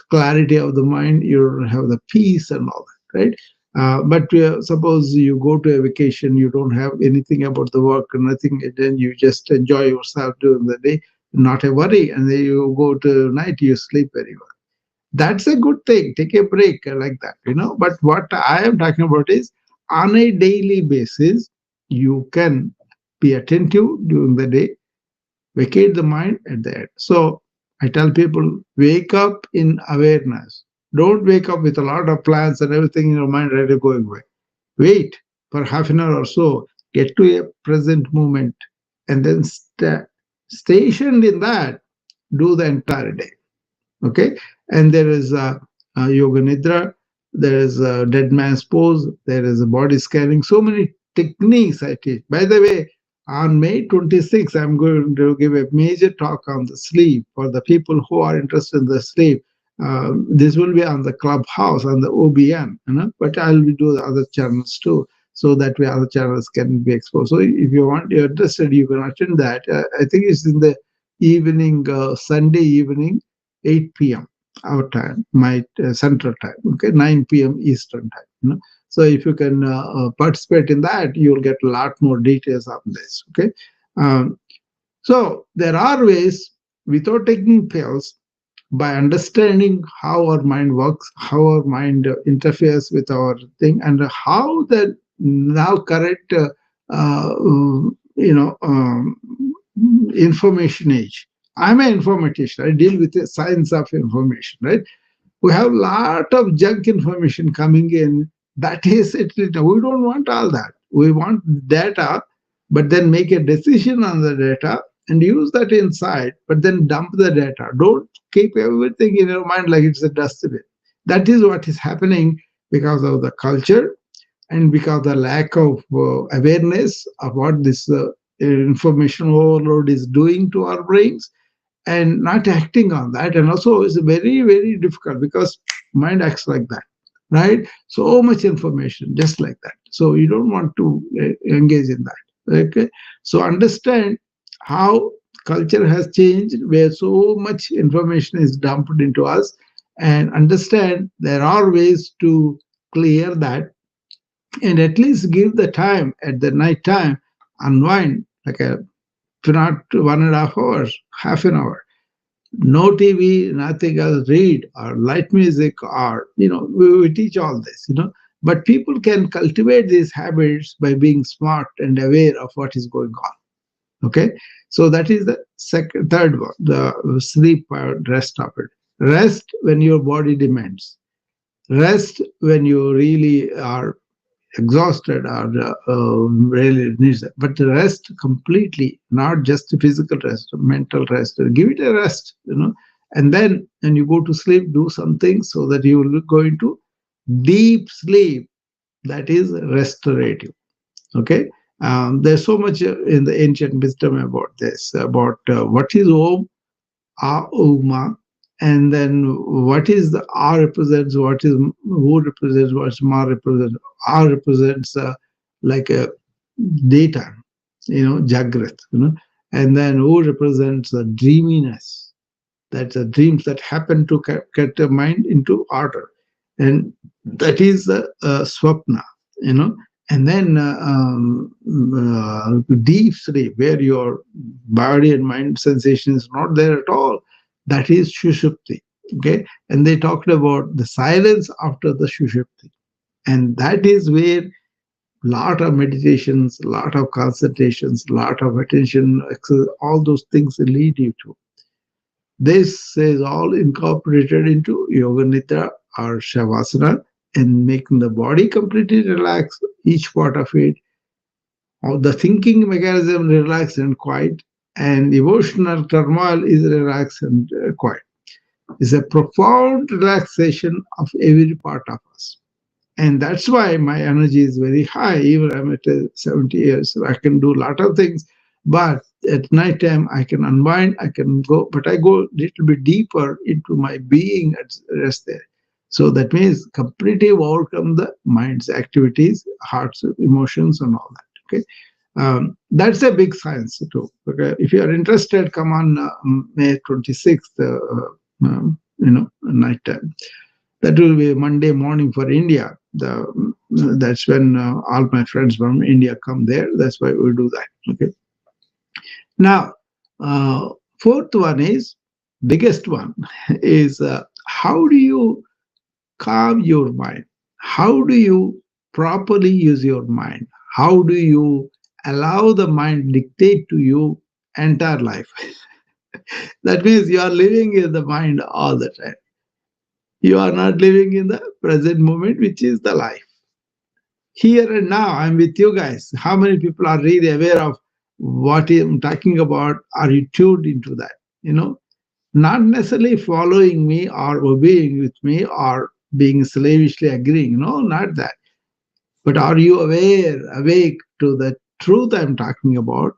clarity of the mind, you don't have the peace and all that, right? But suppose you go to a vacation, you don't have anything about the work, nothing, and then you just enjoy yourself during the day, not a worry, and then you go to night, you sleep very well. That's a good thing. Take a break like that. But what I am talking about is, on a daily basis, you can be attentive during the day, vacate the mind at the end. So I tell people, wake up in awareness. Don't wake up with a lot of plans and everything in your mind ready to go away. Wait for half an hour or so, get to a present moment, and then stationed in that, do the entire day. Okay. And there is a yoga nidra, there is a dead man's pose, there is a body scanning, so many techniques I teach. By the way, on May 26th, I'm going to give a major talk on the sleep for the people who are interested in the sleep. This will be on the clubhouse, on the OBN, but I'll do the other channels too, so that way other channels can be exposed. So if you're interested, you can attend that. I think it's in the evening, Sunday evening, 8 p.m. our time, my central time, okay, 9 p.m. Eastern time. So if you can participate in that, you'll get a lot more details on this, okay. So there are ways, without taking pills, by understanding how our mind works, how our mind interferes with our thing, and how the now current, uh, you know, um, information age. I'm an informatician. I deal with the science of information, right? We have a lot of junk information coming in. That is it. We don't want all that. We want data, but then make a decision on the data and use that insight, but then dump the data. Don't keep everything in your mind like it's a dustbin. That is what is happening because of the culture and because of the lack of awareness of what this information overload is doing to our brains, and not acting on that. And also it's very, very difficult because mind acts like that, right? So much information just like that, so you don't want to engage in that. Okay, so understand how culture has changed, where so much information is dumped into us, and understand there are ways to clear that, and at least give the time at the night time, unwind like a, if not 1.5 hours, half an hour, no TV, nothing else, read or light music, or we teach all this, but people can cultivate these habits by being smart and aware of what is going on. Okay, so that is the second, third one, the sleep part, rest of it. Rest when your body demands. Rest when you really are exhausted or really needs it. But rest completely, not just physical rest, mental rest. Give it a rest. And then when you go to sleep, do something so that you will go into deep sleep that is restorative. Okay. There's so much in the ancient wisdom about this, about what is Om, Uma, and then what is the R represents, what is who represents, what's Ma represents. R represents like a daytime, Jagrat, and then who represents the dreaminess. That's the dreams that happen to get the mind into order, and that is the swapna, you know. And then deep sleep, where your body and mind sensation is not there at all, that is shushupti. Okay, and they talked about the silence after the shushupti, and that is where lot of meditations, lot of concentrations, lot of attention, all those things lead you to. This is all incorporated into Yoga Nidra or Shavasana, and making the body completely relaxed, each part of it, all the thinking mechanism relaxed and quiet, and emotional turmoil is relaxed and quiet. It's a profound relaxation of every part of us. And that's why my energy is very high. Even I'm at 70 years, so I can do a lot of things. But at night time, I can unwind, I can go, but I go a little bit deeper into my being at rest there. So that means completely overcome the mind's activities, heart's emotions, and all that. Okay. That's a big science too. Okay. If you are interested, come on May 26th, night time. That will be Monday morning for India. That's when all my friends from India come there. That's why we do that. Okay. Now, fourth one is biggest one is how do you calm your mind? How do you properly use your mind? How do you allow the mind dictate to you entire life? That means you are living in the mind all the time. You are not living in the present moment, which is the life. Here and now, I'm with you guys. How many people are really aware of what I'm talking about? Are you tuned into that? Not necessarily following me or obeying with me or being slavishly agreeing. No, not that. But are you aware, awake to the truth I'm talking about?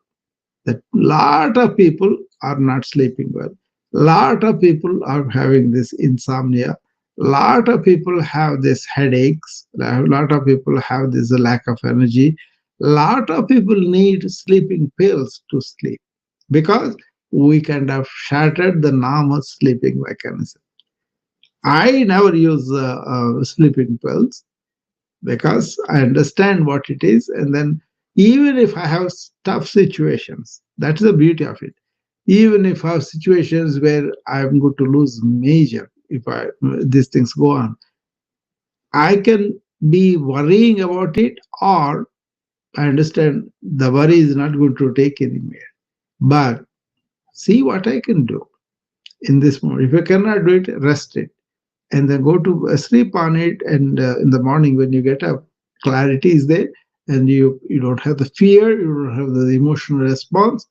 That lot of people are not sleeping well. Lot of people are having this insomnia. Lot of people have this headaches. A lot of people have this lack of energy. Lot of people need sleeping pills to sleep because we kind of shattered the normal sleeping mechanism. I never use sleeping pills because I understand what it is. And then even if I have tough situations, that's the beauty of it. Even if I have situations where I'm going to lose major, if these things go on, I can be worrying about it, or I understand the worry is not going to take anywhere. But see what I can do in this moment. If I cannot do it, rest it and then go to sleep on it. And in the morning when you get up, clarity is there, and you don't have the fear, you don't have the emotional response,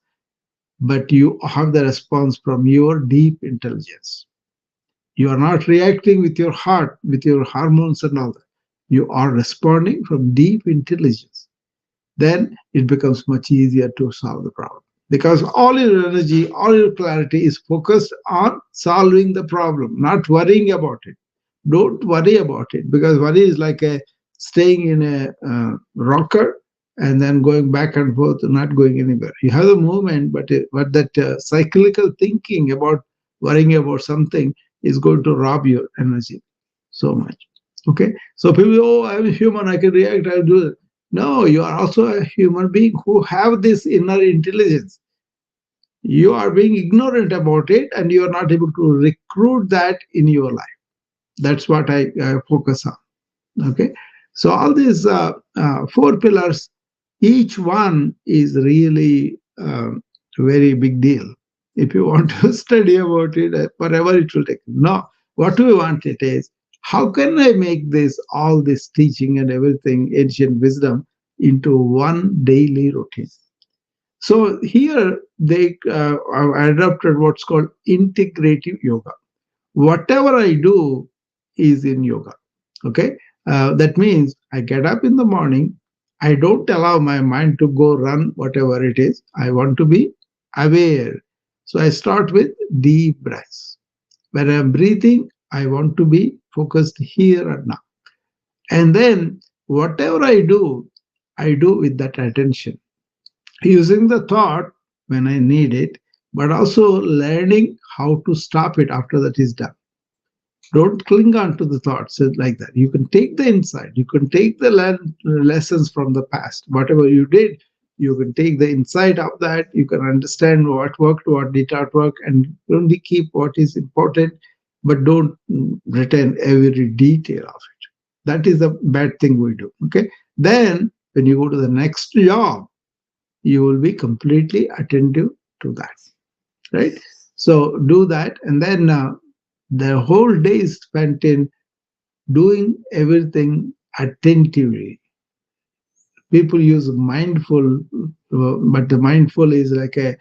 but you have the response from your deep intelligence. You are not reacting with your heart, with your hormones and all that. You are responding from deep intelligence. Then it becomes much easier to solve the problem, because all your energy, all your clarity is focused on solving the problem, not worrying about it. Don't worry about it, because worry is like a staying in a rocker and then going back and forth, not going anywhere. You have the movement, but that cyclical thinking about worrying about something is going to rob your energy so much. Okay, so people, oh, I'm human, I can react, I'll do it. No, you are also a human being who have this inner intelligence. You are being ignorant about it, and you are not able to recruit that in your life. That's what I focus on. Okay, so all these four pillars, each one is really very big deal. If you want to study about it, forever it will take. No, what we want it is, how can I make this, all this teaching and everything, ancient wisdom, into one daily routine? So here they adopted what's called integrative yoga. Whatever I do is in yoga. Okay, that means I get up in the morning. I don't allow my mind to go run whatever it is. I want to be aware. So I start with deep breaths. When I'm breathing, I want to be focused here and now. And then whatever I do with that attention, using the thought when I need it, but also learning how to stop it after that is done. Don't cling on to the thoughts like that. You can take the insight, you can take the lessons from the past, whatever you did, you can take the insight of that. You can understand what worked, what did not work, and only keep what is important, but don't retain every detail of it. That is the bad thing we do. Okay, then when you go to the next job, you will be completely attentive to that, right? So do that, and then the whole day is spent in doing everything attentively. People use mindful, but the mindful is like a,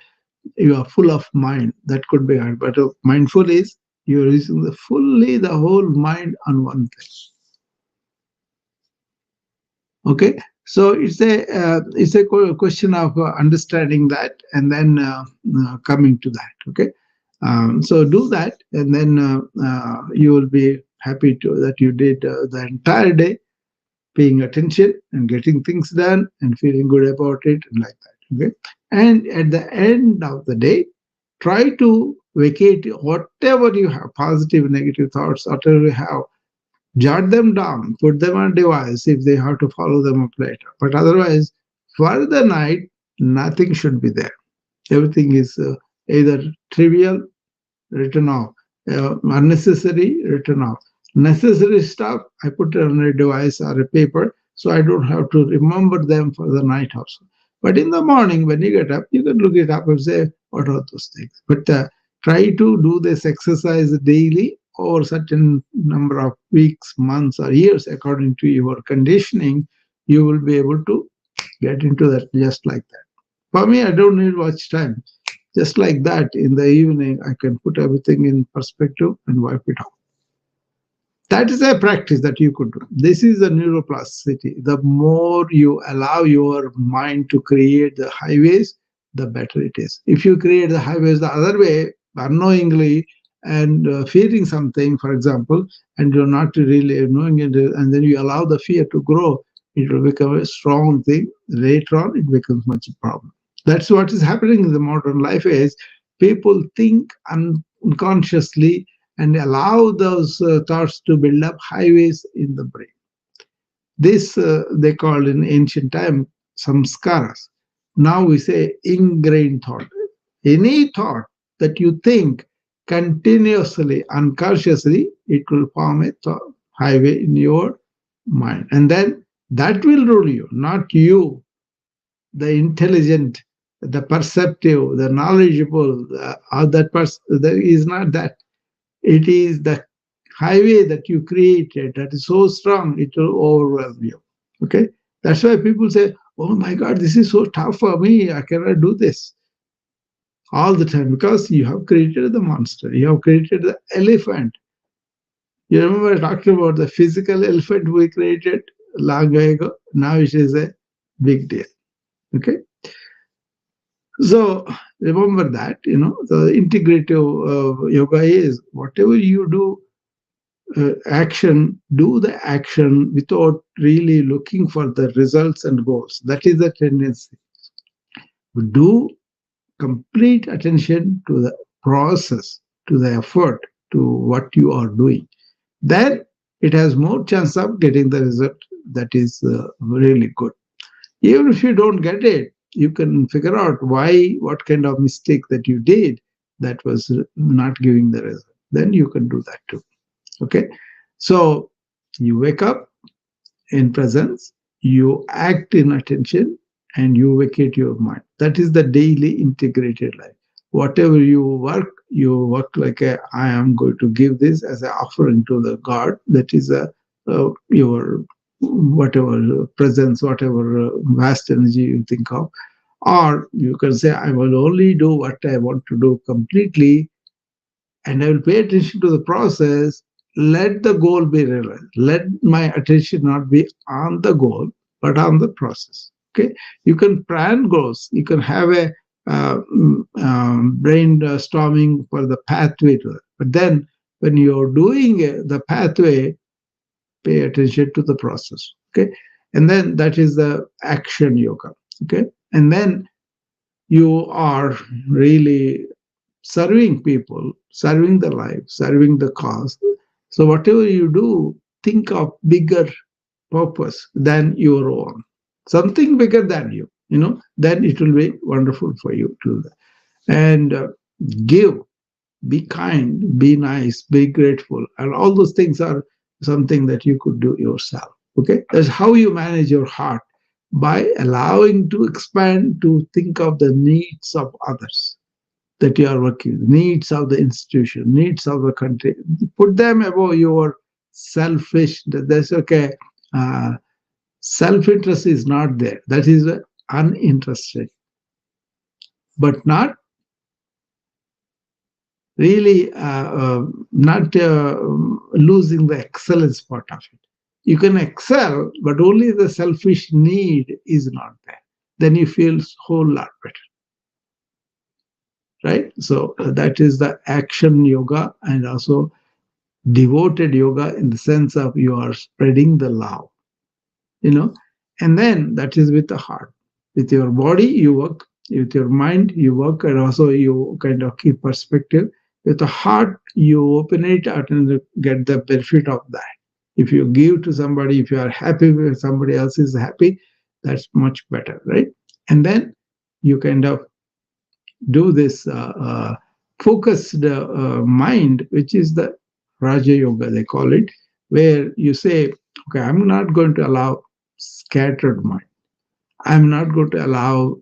you are full of mind. That could be hard, but mindful is you are using the whole mind on one thing. Okay, so it's a question of understanding that, and then coming to that. Okay, so do that, and then you will be happy to that you did the entire day, paying attention and getting things done and feeling good about it, and like that. Okay, and at the end of the day, try to vacate whatever you have, positive, negative thoughts, whatever you have, jot them down, put them on device if they have to follow them up later. But otherwise, for the night, nothing should be there. Everything is either trivial, written off, unnecessary, written off. Necessary stuff, I put it on a device or a paper, so I don't have to remember them for the night also. But in the morning, when you get up, you can look it up and say, what are those things? But try to do this exercise daily over certain number of weeks, months, or years, according to your conditioning. You will be able to get into that just like that. For me, I don't need much time. Just like that, in the evening, I can put everything in perspective and wipe it off. That is a practice that you could do. This is the neuroplasticity. The more you allow your mind to create the highways, the better it is. If you create the highways the other way, unknowingly, and fearing something, for example, and you're not really knowing it, and then you allow the fear to grow, it will become a strong thing. Later on, it becomes much a problem. That's what is happening in the modern life is people think unconsciously and allow those thoughts to build up highways in the brain. This they called in ancient time samskaras. Now we say ingrained thought. Any thought that you think continuously, unconsciously, it will form a highway in your mind. And then that will rule you, not you, the intelligent, the perceptive, the knowledgeable, that person. There is not that. It is the highway that you created that is so strong, it will overwhelm you. Okay, that's why people say, oh my God, this is so tough for me, I cannot do this all the time, because you have created the monster, you have created the elephant. You remember I talked about the physical elephant we created long ago. Now it is a big deal. Okay, so remember that, the integrative yoga is whatever you do, action, do the action without really looking for the results and goals. That is the tendency. Do complete attention to the process, to the effort, to what you are doing. Then it has more chance of getting the result that is really good. Even if you don't get it, you can figure out why, what kind of mistake that you did that was not giving the result. Then you can do that too. Okay. So you wake up in presence, you act in attention, and you vacate your mind. That is the daily integrated life. Whatever you work like a, I am going to give this as an offering to the God. That is your whatever presence, whatever vast energy you think of. Or you can say, I will only do what I want to do completely, and I will pay attention to the process. Let the goal be realized. Let my attention not be on the goal, but on the process. Okay, you can plan goals. You can have a brainstorming for the pathway to it. But then, when you're doing the pathway, pay attention to the process. Okay, and then that is the action yoga. Okay, and then you are really serving people, serving the life, serving the cause. So whatever you do, think of bigger purpose than your own, something bigger than you. Then it will be wonderful for you to do that. And give, be kind, be nice, be grateful, and all those things are something that you could do yourself. Okay, that's how you manage your heart, by allowing to expand to think of the needs of others that you are working, needs of the institution, needs of the country. Put them above your selfish. That's okay. Uh, Self-interest is not there. That is uninterested, but not really not losing the excellence part of it. You can excel, but only the selfish need is not there. Then you feel a whole lot better, right? So that is the action yoga, and also devoted yoga in the sense of you are spreading the love, you know, and then that is with the heart. With your body, you work, with your mind, you work, and also you kind of keep perspective. With the heart, you open it out and get the benefit of that. If you give to somebody, if you are happy with somebody else is happy, that's much better, right? And then you kind of do this focused mind, which is the Raja Yoga, they call it, where you say, okay, I'm not going to allow scattered mind. I'm not going to allow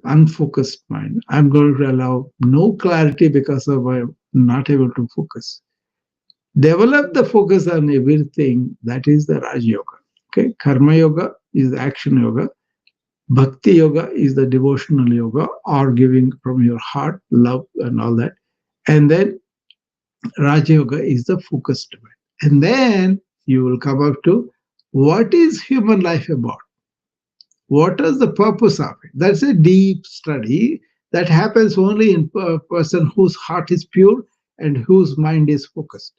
unfocused mind. I'm going to allow no clarity because of I'm not able to focus. Develop the focus on everything. That is the Raj Yoga. Okay, Karma Yoga is the action yoga. Bhakti Yoga is the devotional yoga, or giving from your heart, love, and all that. And then Raja Yoga is the focused mind. And then you will come up to what is human life about? What is the purpose of it? That's a deep study that happens only in a person whose heart is pure and whose mind is focused.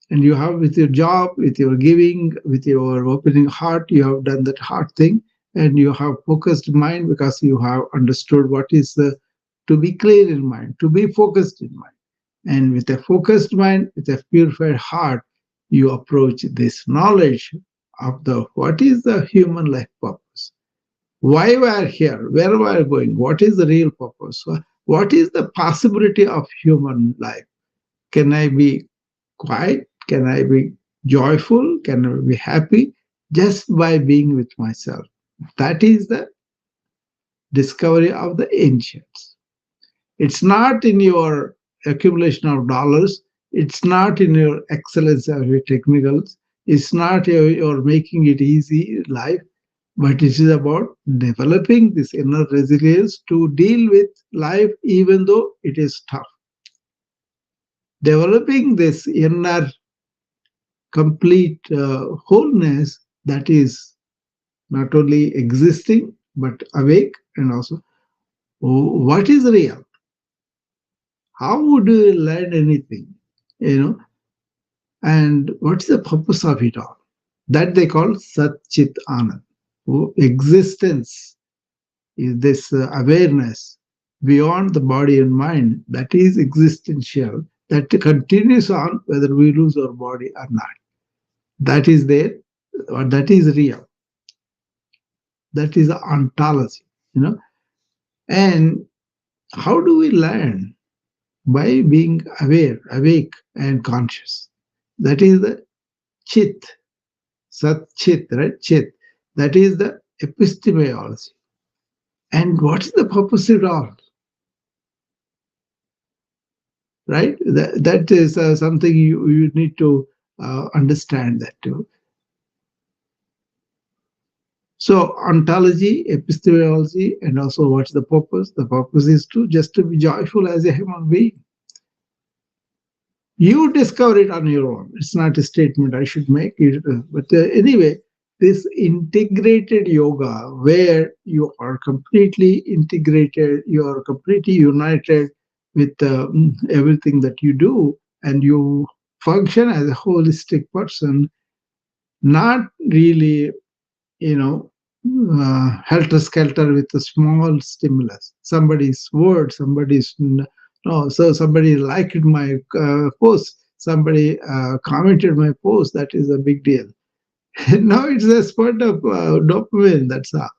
And you have, with your job, with your giving, with your opening heart, you have done that heart thing, and you have focused mind because you have understood what is the to be clear in mind, to be focused in mind. And with a focused mind, with a purified heart, you approach this knowledge of the what is the human life purpose, why we are here, where we are going, what is the real purpose, what is the possibility of human life. Can I be quiet? Can I be joyful? Can I be happy just by being with myself? That is the discovery of the ancients. It's not in your accumulation of dollars. It's not in your excellence of your technicals. It's not your making it easy life, but it is about developing this inner resilience to deal with life even though it is tough. Developing this inner complete wholeness that is not only existing but awake, and also what is real. How would you learn anything? You know, And what's the purpose of it all? That they call Sat Chit Anand. Existence is this awareness beyond the body and mind that is existential, that continues on whether we lose our body or not. That is there, or that is real. That is the ontology, you know. And how do we learn? By being aware, awake, and conscious. That is the chit, sat chit, right? Chit. That is the epistemology. And what is the purpose of it all? Right? That is something you need to understand that too. So ontology, epistemology, and also what's the purpose? The purpose is to just to be joyful as a human being. You discover it on your own. It's not a statement I should make. But anyway, this integrated yoga, where you are completely integrated, you are completely united with everything that you do, and you function as a holistic person, not really, you know, helter skelter with a small stimulus. Somebody's word, somebody's no, so somebody liked my post, somebody commented my post. That is a big deal. Now it's a spurt of dopamine. That's all.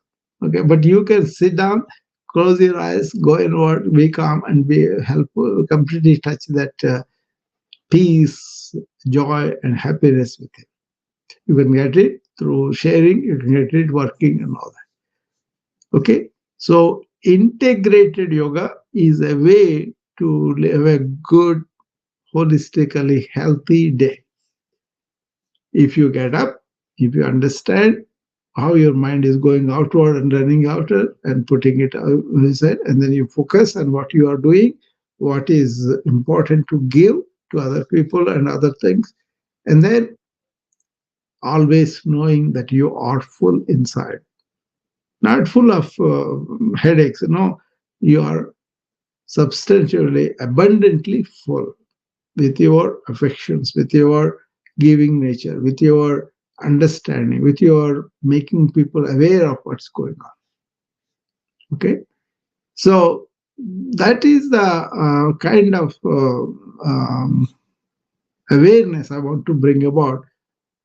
Okay, but you can sit down, close your eyes, go inward, be calm, and be helpful. Completely touch that peace, joy, and happiness with it. You can get it through sharing. You can get it working and all that. Okay, so integrated yoga is a way to live a good, holistically healthy day. If you get up, if you understand how your mind is going outward and running outward and putting it inside, and then you focus on what you are doing, what is important to give to other people and other things, and then always knowing that you are full inside, not full of headaches. No, you are substantially, abundantly full with your affections, with your giving nature, with your understanding, with your making people aware of what's going on. Okay, so that is the kind of awareness I want to bring about.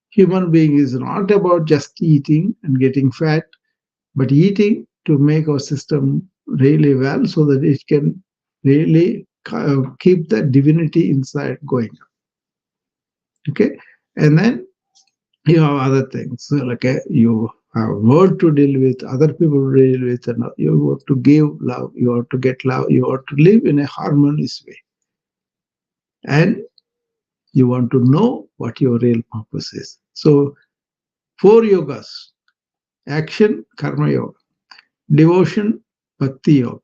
Human being is not about just eating and getting fat, but eating to make our system really well so that it can really keep the divinity inside going. Okay, and then you have other things like you have world to deal with, other people to deal with, and you have to give love, you have to get love, you have to live in a harmonious way, and you want to know what your real purpose is. So 4 yogas: action, karma yoga; devotion, bhakti yoga;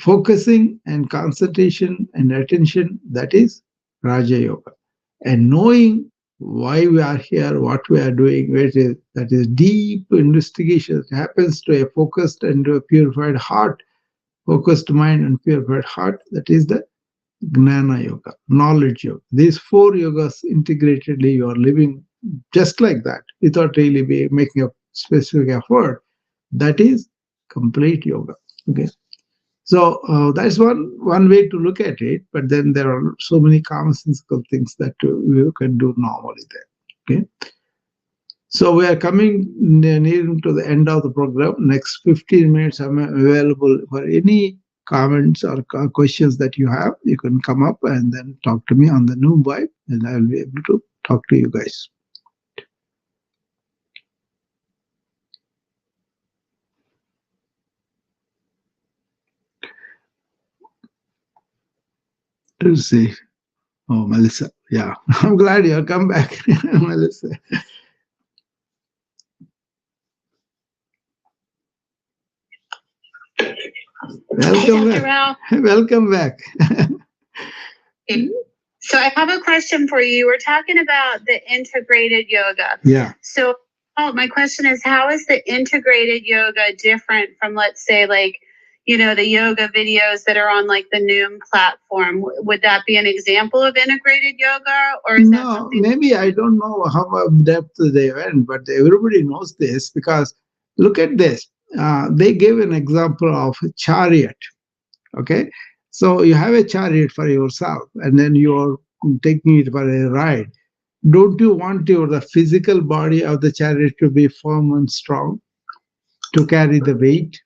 focusing and concentration and attention, that is Raja Yoga. And knowing why we are here, what we are doing, that is deep investigation that happens to a focused and to a purified heart, focused mind and purified heart, that is the Gnana Yoga, knowledge yoga. These 4 yogas integratedly, you are living just like that without really making a specific effort. That is complete yoga. Okay. So that's one way to look at it, but then there are so many commonsensical things that you can do normally there. Okay, so we are coming near to the end of the program. Next 15 minutes, I'm available for any comments or questions that you have. You can come up and then talk to me on the Noom Vibe, and I'll be able to talk to you guys. Let's see. Oh, Melissa. Yeah, I'm glad you come back, Melissa. Welcome back. Welcome back. So I have a question for you. We're talking about the integrated yoga. Yeah. So my question is, how is the integrated yoga different from, let's say, like, the yoga videos that are on like the Noom platform. Would that be an example of integrated yoga, or is that No, something? maybe I don't know how depth they went, but everybody knows this because look at this. They gave an example of a chariot. Okay, so you have a chariot for yourself, and then you're taking it for a ride. Don't you want your the physical body of the chariot to be firm and strong to carry the weight,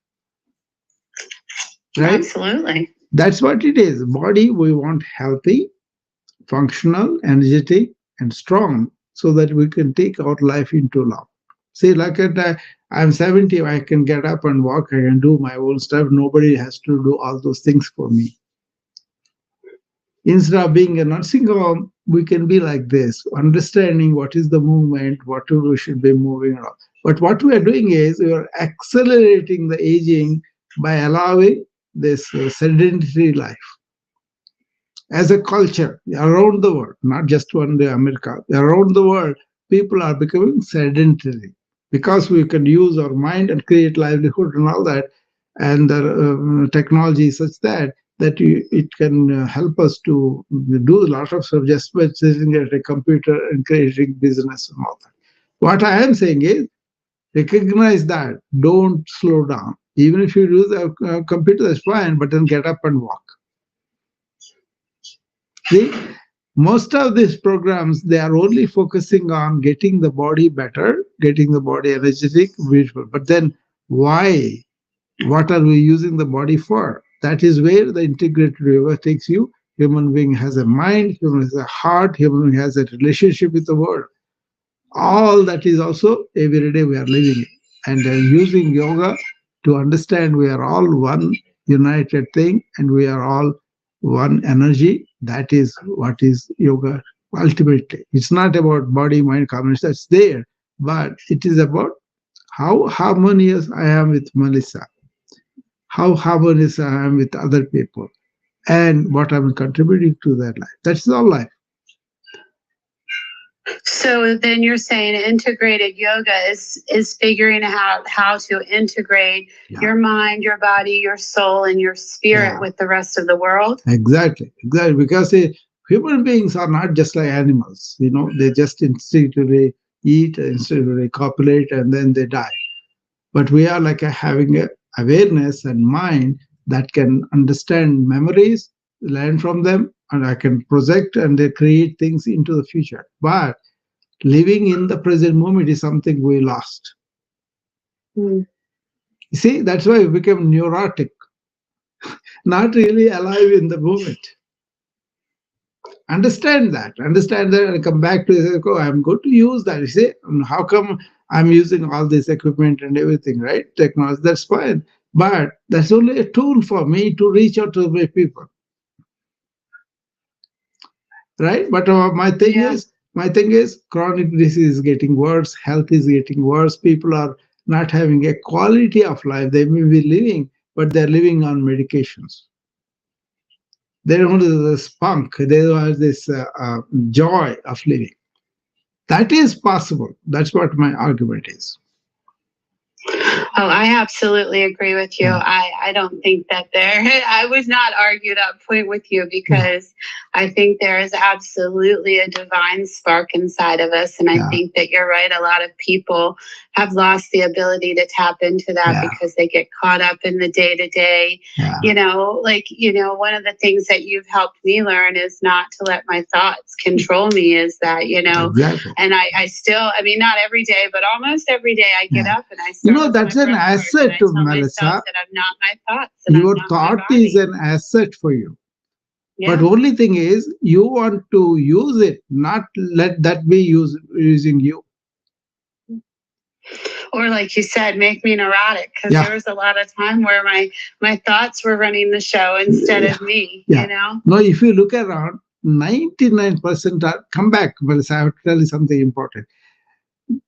right? Absolutely. That's what it is. Body we want healthy, functional, energetic, and strong so that we can take our life into love. See, like I'm 70, I can get up and walk, I can do my own stuff. Nobody has to do all those things for me. Instead of being a nursing home, we can be like this, understanding what is the movement, what we should be moving around. But what we are doing is we are accelerating the aging by allowing this sedentary life as a culture around the world, not just only America, around the world, people are becoming sedentary because we can use our mind and create livelihood and all that, and the technology is such that it can help us to do a lot of stuff just by sitting at a computer and creating business and all that. What I am saying is recognize that, don't slow down. Even if you use a computer, that's fine, but then get up and walk. See, most of these programs, they are only focusing on getting the body better, getting the body energetic, beautiful. But then why? What are we using the body for? That is where the integrated yoga takes you. Human being has a mind, human has a heart, human being has a relationship with the world. All that is also every day we are living it. And using yoga to understand we are all one united thing and we are all one energy. That is what is yoga ultimately. It's not about body, mind, combination, that's there, but it is about how harmonious I am with Melissa, how harmonious I am with other people, and what I'm contributing to their life. That's all life. So then you're saying integrated yoga is figuring out how to integrate your mind, your body, your soul, and your spirit with the rest of the world. Exactly. Because human beings are not just like animals. They just instinctively eat, instinctively copulate, and then they die. But we are like having a awareness and mind that can understand memories, learn from them, and I can project and they create things into the future. But living in the present moment is something we lost. You see, that's why we become neurotic, not really alive in the moment. Understand that, and come back to it. Oh, I'm going to use that. You say, how come I'm using all this equipment and everything, right? Technology, that's fine. But that's only a tool for me to reach out to my people, right? But my thing is, chronic disease is getting worse, health is getting worse. People are not having a quality of life. They may be living, but they're living on medications. They don't have the spunk. They don't have this joy of living. That is possible. That's what my argument is. Oh, I absolutely agree with you. I don't think that I would not argue that point with you because I think there is absolutely a divine spark inside of us. And I think that you're right. A lot of people have lost the ability to tap into that because they get caught up in the day to day. One of the things that you've helped me learn is not to let my thoughts control me, is that, Exactly. and I still, not every day, but almost every day I get up and I start that's an asset to Melissa. That I'm not my thoughts. Your thought is an asset for you. But only thing is, you want to use it, not let that be using you. Or like you said, make me neurotic, because there was a lot of time where my thoughts were running the show instead of me, No, if you look around, 99% are, come back, Melissa, I have to tell you something important.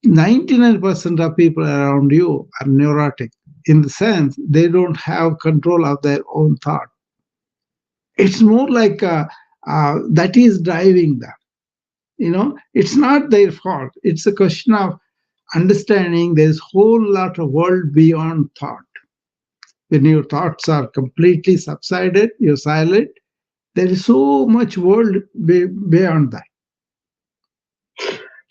99% of people around you are neurotic in the sense they don't have control of their own thought. It's more like that is driving them. It's not their fault. It's a question of understanding there's a whole lot of world beyond thought. when your thoughts are completely subsided, you're silent, there is so much world beyond that.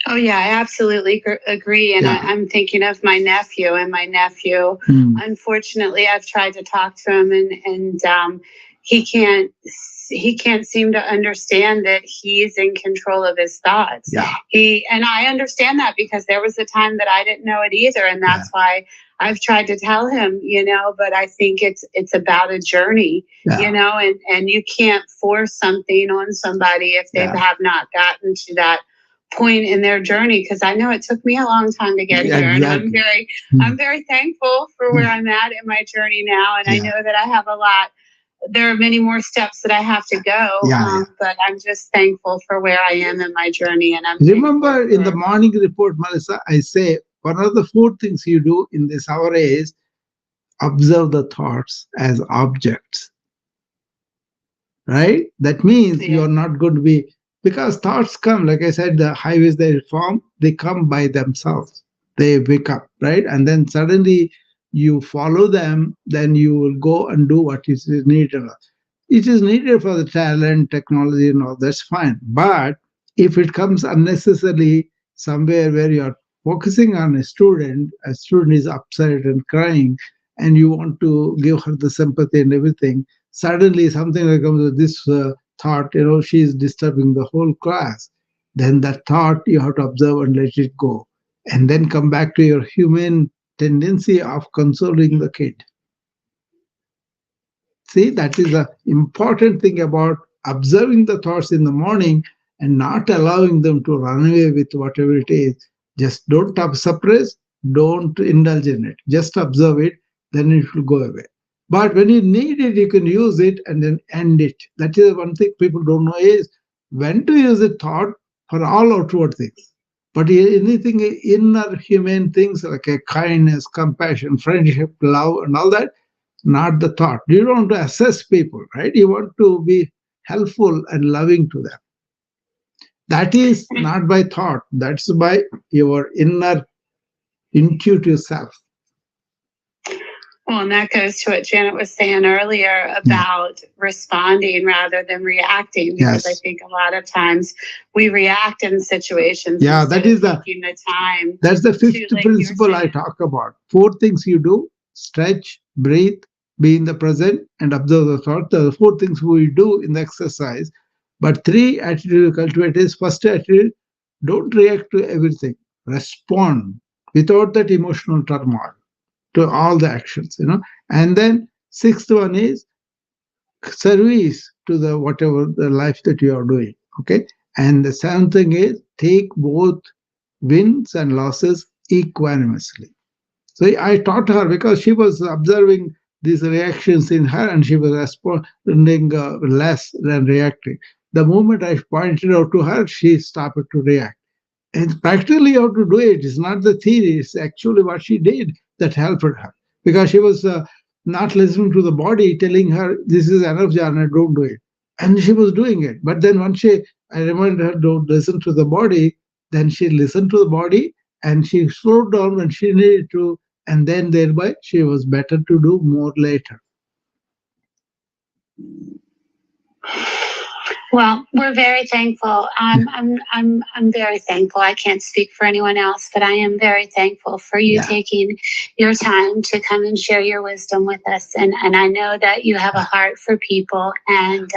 Oh yeah, I absolutely agree. And Yeah. I'm thinking of my nephew, and my nephew, unfortunately, I've tried to talk to him, and he can't he can't seem to understand that he's in control of his thoughts. Yeah. And I understand that because there was a time that I didn't know it either, and that's why I've tried to tell him, but I think it's about a journey, and you can't force something on somebody if they have not gotten to that point in their journey, because I know it took me a long time to get here, and I'm very thankful for where I'm at in my journey now, and I know that I have a lot. There are many more steps that I have to go, but I'm just thankful for where I am in my journey. And I'm remember in the morning report, Melissa, I say one of the 4 things you do in this hour is observe the thoughts as objects. Right? That means you are not going to be, because thoughts come, like I said, the highways they form, they come by themselves. They wake up, right? And then suddenly you follow them, then you will go and do what is needed. It is needed for the talent, technology, and all that's fine. But if it comes unnecessarily somewhere where you are focusing on a student is upset and crying, and you want to give her the sympathy and everything, suddenly something like comes with this thought, she is disturbing the whole class. Then that thought you have to observe and let it go. And then come back to your human tendency of consoling the kid. See, that is the important thing about observing the thoughts in the morning and not allowing them to run away with whatever it is. Just don't suppress, don't indulge in it. Just observe it, then it will go away. But when you need it, you can use it and then end it. That is one thing people don't know is when to use a thought for all outward things. But anything inner human things like a kindness, compassion, friendship, love, and all that, not the thought. You don't want to assess people, right? You want to be helpful and loving to them. That is not by thought, that's by your inner intuitive self. Well, and that goes to what Janet was saying earlier about responding rather than reacting, because I think a lot of times we react in situations. Yeah, that is taking the time. That's the 5th principle I talk about. 4 things you do: stretch, breathe, be in the present, and observe the thought. The 4 things we do in the exercise. But 3 attitude you cultivate is: first attitude, don't react to everything. Respond without that emotional turmoil to all the actions, And then 6th one is service to the whatever the life that you are doing. Okay. And the 7th thing is take both wins and losses equanimously. So I taught her because she was observing these reactions in her and she was responding less than reacting. The moment I pointed out to her, she started to react. And practically how to do it is not the theory, it's actually what she did that helped her. Because she was not listening to the body telling her, this is enough, Jana, don't do it. And she was doing it. But then once I reminded her, don't listen to the body, then she listened to the body and she slowed down when she needed to. And then thereby she was better to do more later. Well, we're very thankful. I'm very thankful. I can't speak for anyone else, but I am very thankful for you taking your time to come and share your wisdom with us. And I know that you have a heart for people. And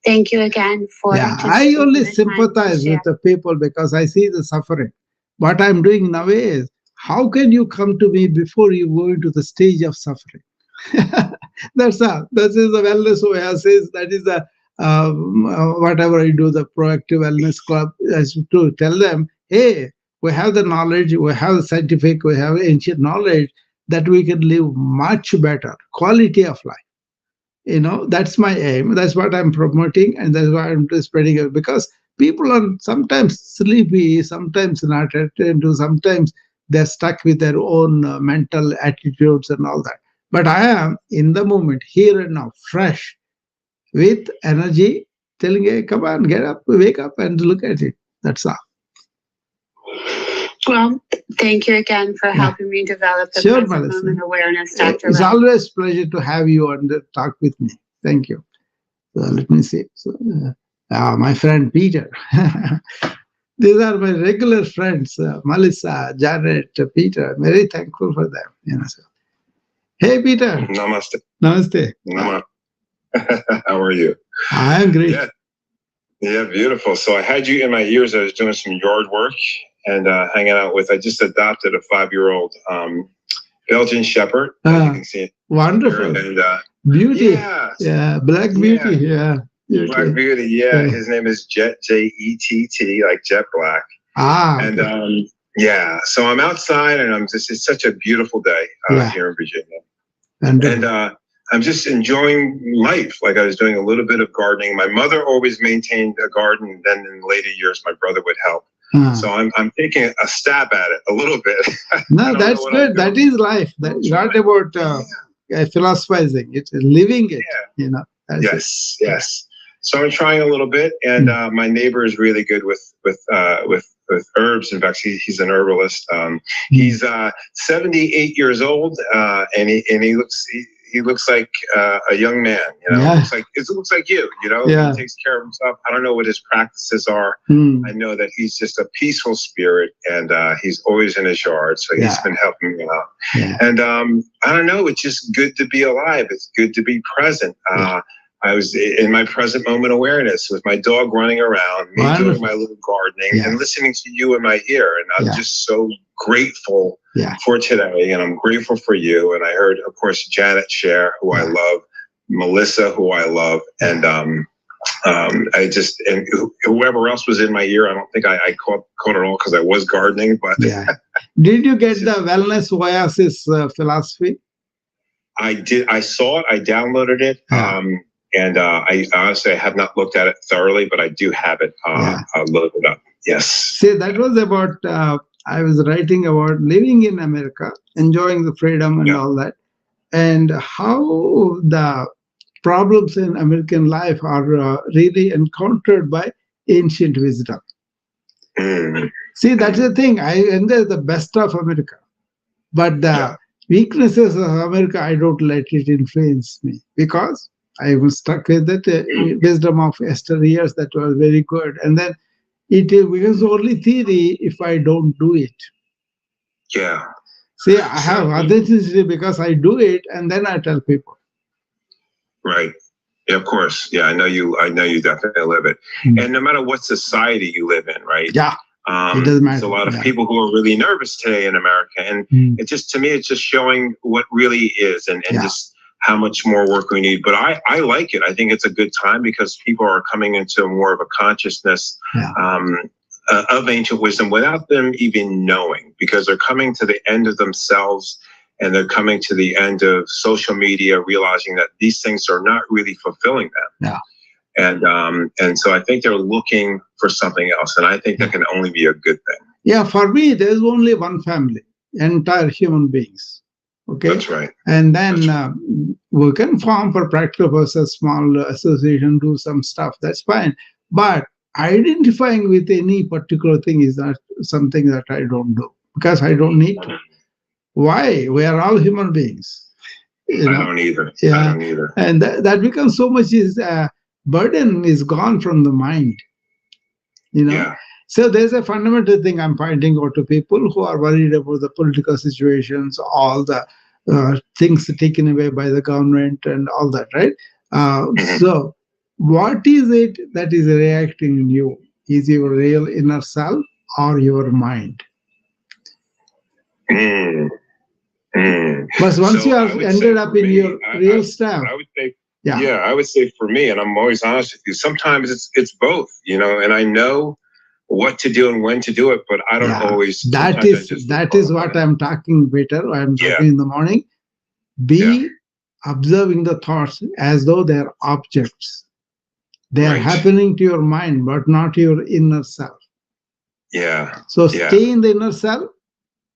thank you again for. I only sympathize with the people because I see the suffering. What I'm doing now is, how can you come to me before you go into the stage of suffering? That's all. That is the wellness oasis. That is the whatever I do, the proactive wellness club, as to tell them, hey, we have the knowledge, we have the scientific, we have ancient knowledge that we can live much better quality of life. That's my aim. That's what I'm promoting, and that's why I'm spreading it, because people are sometimes sleepy, sometimes not attentive, sometimes they're stuck with their own mental attitudes and all that. But I am in the moment, here and now, fresh, with energy, telling, hey, come on, get up, wake up and look at it. That's all. Well, thank you again for Yeah. helping me develop the Sure, present Melissa. moment awareness, Dr. It's Ram. always pleasure to have you and talk with me. Thank you. So let me see. So, my friend Peter. These are my regular friends, Melissa, Janet, Peter. I'm very thankful for them. So. Hey, Peter. Namaste. Namaste. Namaste. How are you? I'm great. Yeah, beautiful. So I had you in my ears. I was doing some yard work and hanging out with. I just adopted a 5-year-old Belgian Shepherd. As you can see. Wonderful. Here. And beauty. Yeah, Black Beauty. Yeah. Black Beauty. Yeah. His name is Jet, Jett, like Jet Black. And so I'm outside, and it's such a beautiful day here in Virginia. And I'm just enjoying life. Like I was doing a little bit of gardening. My mother always maintained a garden. Then in later years, my brother would help. So I'm taking a stab at it a little bit. No, that's good. That is life. That's not about philosophizing. It's living it. Yes. So I'm trying a little bit, and my neighbor is really good with herbs. In fact, he's an herbalist. He's 78 years old, and he looks like a young man. It looks like you. He takes care of himself. I don't know what his practices are. I know that he's just a peaceful spirit, and he's always in his yard. So he's been helping me out. And I don't know. It's just good to be alive. It's good to be present. I was in my present moment awareness with my dog running around, me doing my little gardening, and listening to you in my ear. And I'm just so grateful for today, and I'm grateful for you. And I heard, of course, Janet share, who I love, Melissa, who I love, and whoever else was in my ear. I don't think I caught it all because I was gardening. But did you get the wellness oasis philosophy? I did. I saw it. I downloaded it. And I honestly have not looked at it thoroughly, but I do have it loaded up. Yes. See, that was about, I was writing about living in America, enjoying the freedom and all that, and how the problems in American life are really encountered by ancient wisdom. See, that's the thing. I enjoy the best of America, but the weaknesses of America, I don't let it influence me, because I was stuck with that wisdom of yesteryears that was very good. And then it becomes only theory if I don't do it. Yeah. See, I have authenticity because I do it, and then I tell people. Right. Yeah, of course. Yeah, I know you definitely live it. And no matter what society you live in, right? Yeah. It doesn't matter. There's a lot of people who are really nervous today in America. And it just, to me, it's just showing what really is and just how much more work we need. But I like it. I think it's a good time because people are coming into more of a consciousness of ancient wisdom without them even knowing, because they're coming to the end of themselves, and they're coming to the end of social media, realizing that these things are not really fulfilling them. And so I think they're looking for something else. And I think that can only be a good thing. Yeah, for me, there's only one family, entire human beings. Okay, that's right. And then we can form for practical purposes, small association, do some stuff. That's fine. But identifying with any particular thing is not something that I don't do, because I don't need to. Why? We are all human beings. I don't either. Yeah. I don't either. And that becomes so much burden is gone from the mind. So there's a fundamental thing I'm pointing out to people who are worried about the political situations, all the things taken away by the government and all that, right? So what is it that is reacting in you? Is your real inner self or your mind? But once you have ended up in your real self, I would say, I would say for me, and I'm always honest with you, sometimes it's both, and I know what to do and when to do it, but I don't always. That is what I'm talking, Peter. I'm talking in the morning. Be observing the thoughts as though they're objects. They are happening to your mind, but not your inner self. So stay in the inner self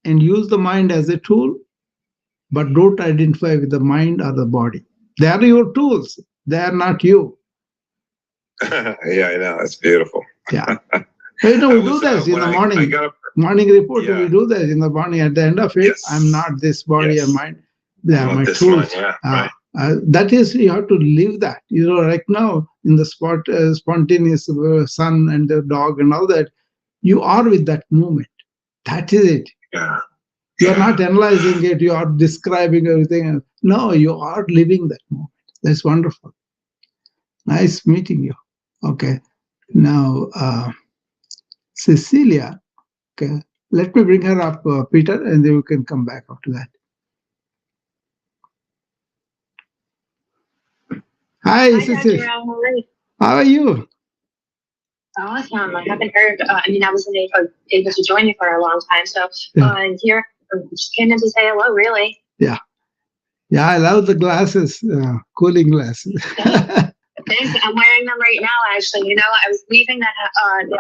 and use the mind as a tool, but don't identify with the mind or the body. They are your tools. They are not you. I know. It's beautiful. You know, I we do was, this in when the I morning. got up. Morning report, Yeah. we do that in the morning. At the end of it, Yes. I'm not this body Yes. and mind. They are Not my this tools. one, yeah, right. That is, you have to live that. You know, right now in the spontaneous sun and the dog and all that, you are with that moment. That is it. Yeah. You are not analyzing it. You are describing everything. No, you are living that moment. That's wonderful. Nice meeting you. Okay. Now, Cecilia. Okay. Let me bring her up, Peter, and then we can come back after that. Hi, Cecilia. How are you? Awesome. I haven't heard, I wasn't able to join you for a long time. So here, just came in to say hello, really. Yeah. Yeah, I love the glasses, cooling glasses. Thanks. I'm wearing them right now, actually. You know, I was leaving the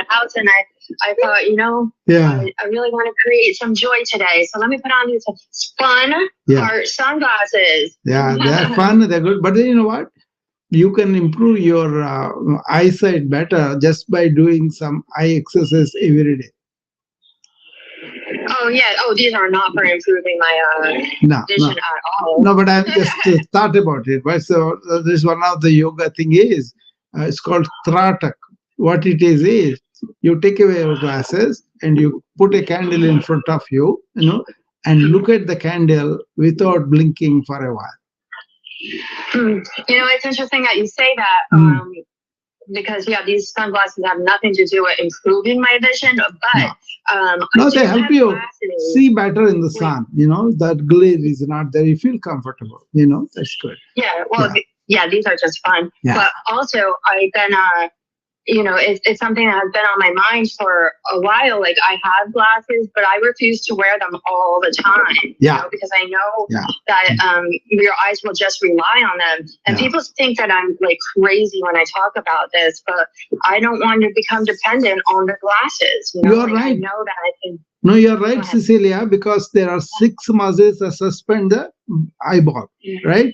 house and I thought, I really want to create some joy today. So let me put on these fun heart sunglasses. Yeah, they're fun. They're good. But then you know what? You can improve your eyesight better just by doing some eye exercise every day. Oh, yeah. Oh, these are not for improving my vision at all. No, but I've just thought about it. Right? So this is one of the yoga thing is, it's called Tratak. What it is you take away your glasses and you put a candle in front of you, and look at the candle without blinking for a while. It's interesting that you say that. Because these sunglasses have nothing to do with improving my vision, but they help you see better in the sun. That glare is not there. You feel comfortable. That's good. Yeah. Well, these are just fun. Yeah. But also, I've been it's something that has been on my mind for a while. Like, I have glasses, but I refuse to wear them all the time. Because I know that your eyes will just rely on them. And people think that I'm like crazy when I talk about this, but I don't want to become dependent on the glasses. You're right. I know that I can. No, you're right, Cecilia, because there are 6 muscles that suspend the eyeball, right?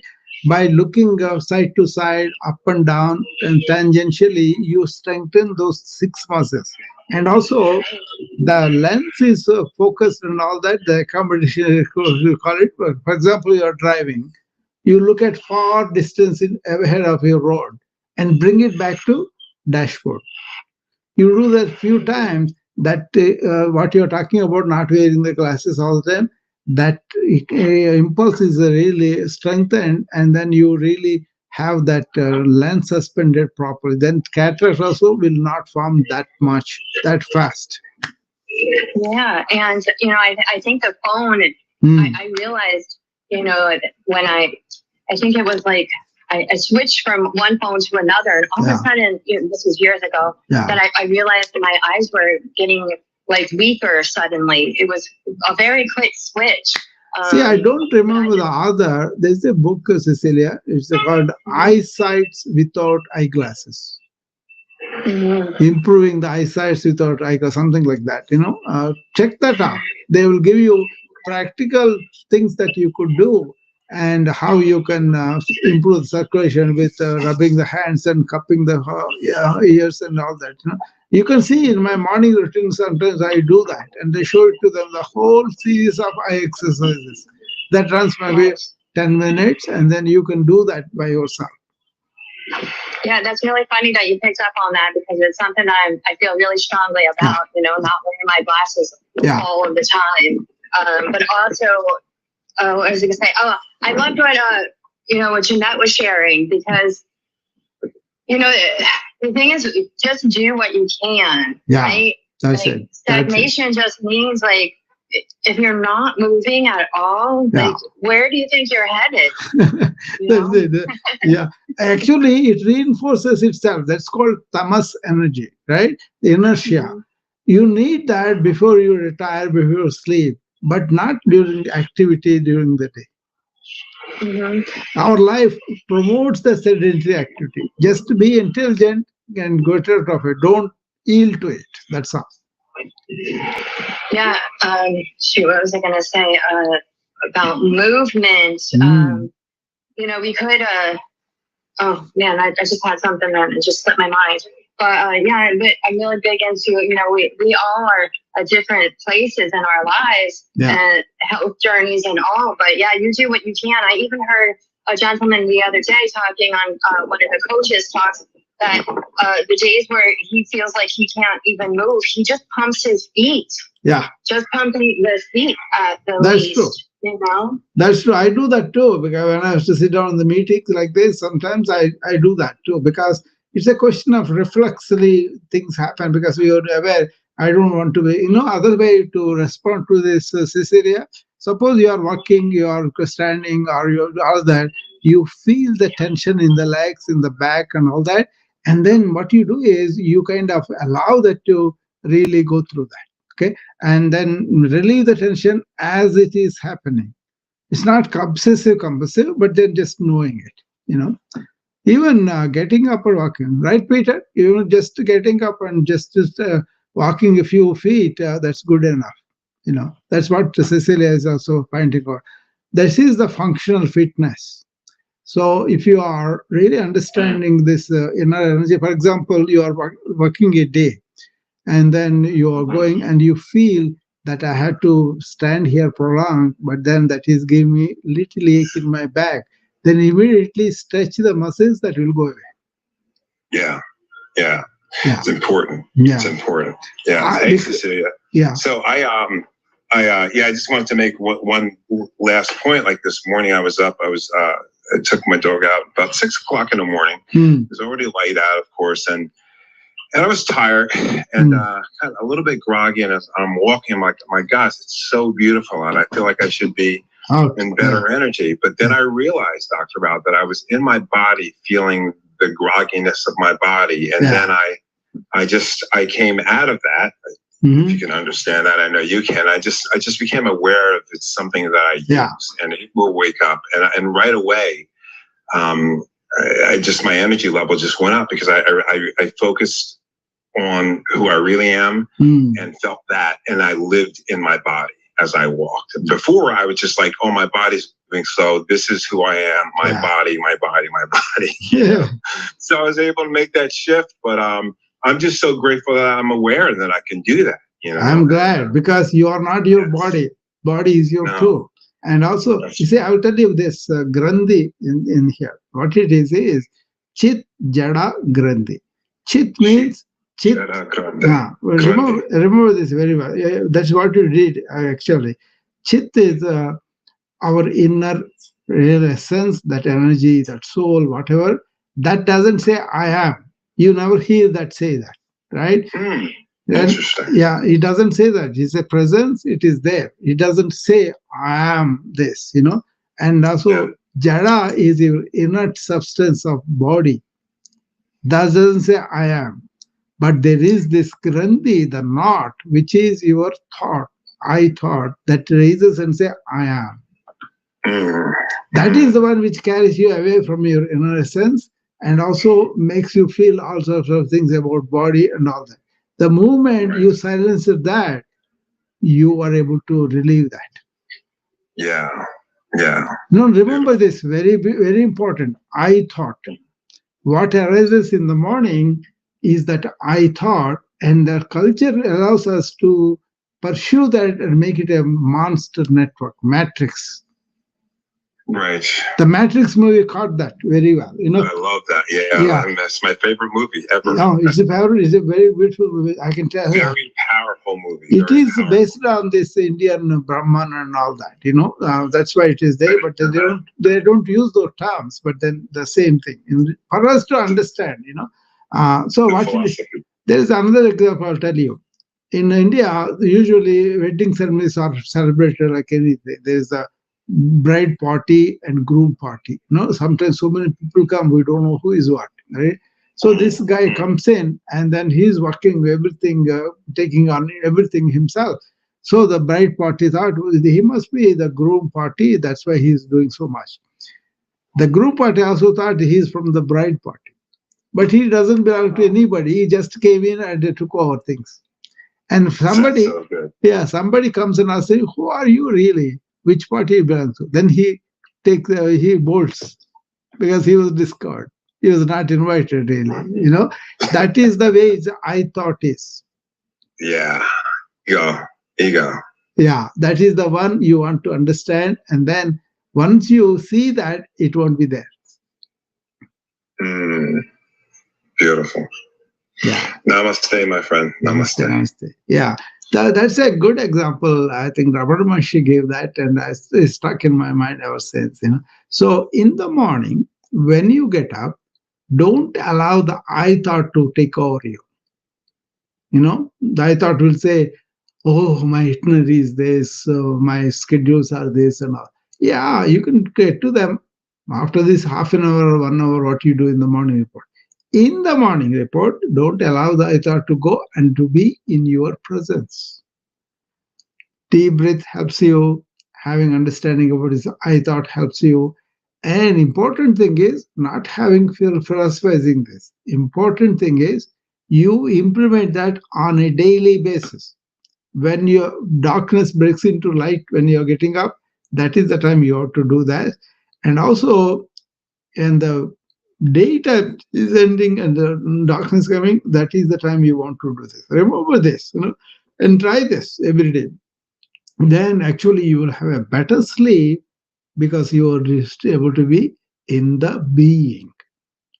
By looking side to side, up and down, and tangentially, you strengthen those 6 muscles. And also, the lens is focused and all that, the accommodation, you call it. For example, you're driving, you look at far distance ahead of your road and bring it back to dashboard. You do that few times, that what you're talking about, not wearing the glasses all the time, that impulse is really strengthened, and then you really have that lens suspended properly. Then cataract also will not form that fast. Yeah, and I think the phone. I realized, when I think it was like I switched from one phone to another, and all of a sudden, this was years ago, that I realized that my eyes were getting like weaker suddenly. It was a very quick switch. See, I don't remember the author. There's a book, Cecilia. It's called Eyesight Without Eyeglasses. Improving the eyesight without eyeglasses, something like that. Check that out. They will give you practical things that you could do, and how you can improve circulation with rubbing the hands and cupping the ears and all that. You can see in my morning routine, sometimes I do that, and they show it to them, the whole series of eye exercises. That runs maybe 10 minutes, and then you can do that by yourself. Yeah, that's really funny that you picked up on that, because it's something that I feel really strongly about, not wearing my glasses all of the time. But also, what was I going to say? Oh, I loved what Jeanette was sharing, because, the thing is, just do what you can, right? That's it. Stagnation just means, like, if you're not moving at all, like, where do you think you're headed? Actually, it reinforces itself. That's called tamas energy, right? The inertia. You need that before you retire, before you sleep, but not during activity during the day. Our life promotes the sedentary activity. Just be intelligent and get out of it. Don't yield to it. That's all. Yeah. What was I going to say about movement? We could. Oh man, I just had something that just slipped my mind. But yeah, but I'm really big into, you know, we all are at different places in our lives and health journeys and all. But yeah, you do what you can. I even heard a gentleman the other day talking on one of the coaches talks that the days where he feels like he can't even move, he just pumps his feet. Yeah. Just pumping the feet at the That's least. true. You know? That's true. I do that too, because when I have to sit down in the meetings like this, sometimes I do that too, because it's a question of reflexively things happen, because we are aware. I don't want to be, other way to respond to this, Cecilia. Suppose you are walking, you are standing, or you all that, you feel the tension in the legs, in the back, and all that. And then what you do is you kind of allow that to really go through that. Okay. And then relieve the tension as it is happening. It's not obsessive compulsive, but then just knowing it. Even getting up or walking, right, Peter? Just getting up and just walking a few feet, that's good enough. That's what Cecilia is also pointing out. This is the functional fitness. So if you are really understanding this inner energy, for example, you are working a day, and then you are going and you feel that I had to stand here prolonged, but then that is giving me little ache in my back, then immediately stretch the muscles, that will go away. Yeah. It's important. Yeah. It's important. Yeah. Hey, Cecilia. Yeah. So I just wanted to make one last point. Like this morning, I was up. I took my dog out about 6 o'clock in the morning. It was already light out, of course, and I was tired and kind of a little bit groggy. And as I'm walking, I'm like, my gosh, it's so beautiful, and I feel like I should be in better energy. But then I realized, Dr. Rao, that I was in my body feeling the grogginess of my body, and then I came out of that. If you can understand that, I know you can. I just became aware of it's something that I use, and it will wake up, and right away, my energy level just went up, because I focused on who I really am and felt that, and I lived in my body as I walked. Before, I was just like, oh, my body's moving, so this is who I am, my body, my body, my body. Yeah. So I was able to make that shift, but I'm just so grateful that I'm aware that I can do that. I'm glad, because you are not your body. Body is your tool. And also, you see, I will tell you this Grandhi in here. What it is Chit Jada Grandhi. Chit means Chit. Remember this very well. That's what you did, actually. Chit is our inner real essence, that energy, that soul, whatever. That doesn't say I am. You never hear that say that, right? Interesting. Yeah, it doesn't say that. It's a presence, it is there. It doesn't say I am this, And also, Jada is your inert substance of body. That doesn't say I am. But there is this Grandhi, the knot, which is your thought, I thought, that raises and say I am. That is the one which carries you away from your inner essence, and also makes you feel all sorts of things about body and all that. The moment you silence that, you are able to relieve that. Yeah. Remember this, very, very important. I thought. What arises in the morning is that I thought, and the culture allows us to pursue that and make it a monster network, matrix. Right. The Matrix movie caught that very well. I love that. Yeah. That's my favorite movie ever. No, it's a very beautiful movie. I can tell you. Very powerful movie. It is based on this Indian Brahman and all that. That's why it is there. But they don't use those terms. But then the same thing for us to understand. So there is another example I'll tell you. In India, usually wedding ceremonies are celebrated like anything. There is a bride party and groom party. Sometimes so many people come, we don't know who is what, right? So this guy comes in, and then he's working everything, taking on everything himself. So the bride party thought he must be the groom party, that's why he's doing so much. The groom party also thought he's from the bride party, but he doesn't belong to anybody. He just came in and they took over things. And somebody, somebody comes and asks him, who are you really? Which party he belongs to? Then he bolts, because he was discovered. He was not invited, really. That is the way I thought is. Yeah. Ego. Ego. Yeah, that is the one you want to understand. And then once you see that, it won't be there. Mm, beautiful. Yeah. Namaste, my friend. Namaste. Namaste. Yeah. That's a good example. I think Rabbi Maharshi gave that, and it's stuck in my mind ever since. So in the morning, when you get up, don't allow the I thought to take over you. The I thought will say, oh, my itinerary is this, my schedules are this, and all. Yeah, you can get to them after this half an hour or 1 hour, what you do in the morning report. In the morning report, don't allow the I thought to go and to be in your presence. Deep breath helps you. Having understanding about this I thought helps you. And important thing is not having philosophizing this. Important thing is you implement that on a daily basis. When your darkness breaks into light, when you're getting up, that is the time you have to do that. And also, when the daytime is ending and the darkness coming, that is the time you want to do this. Remember this, and try this every day. Then actually you will have a better sleep because you are just able to be in the being.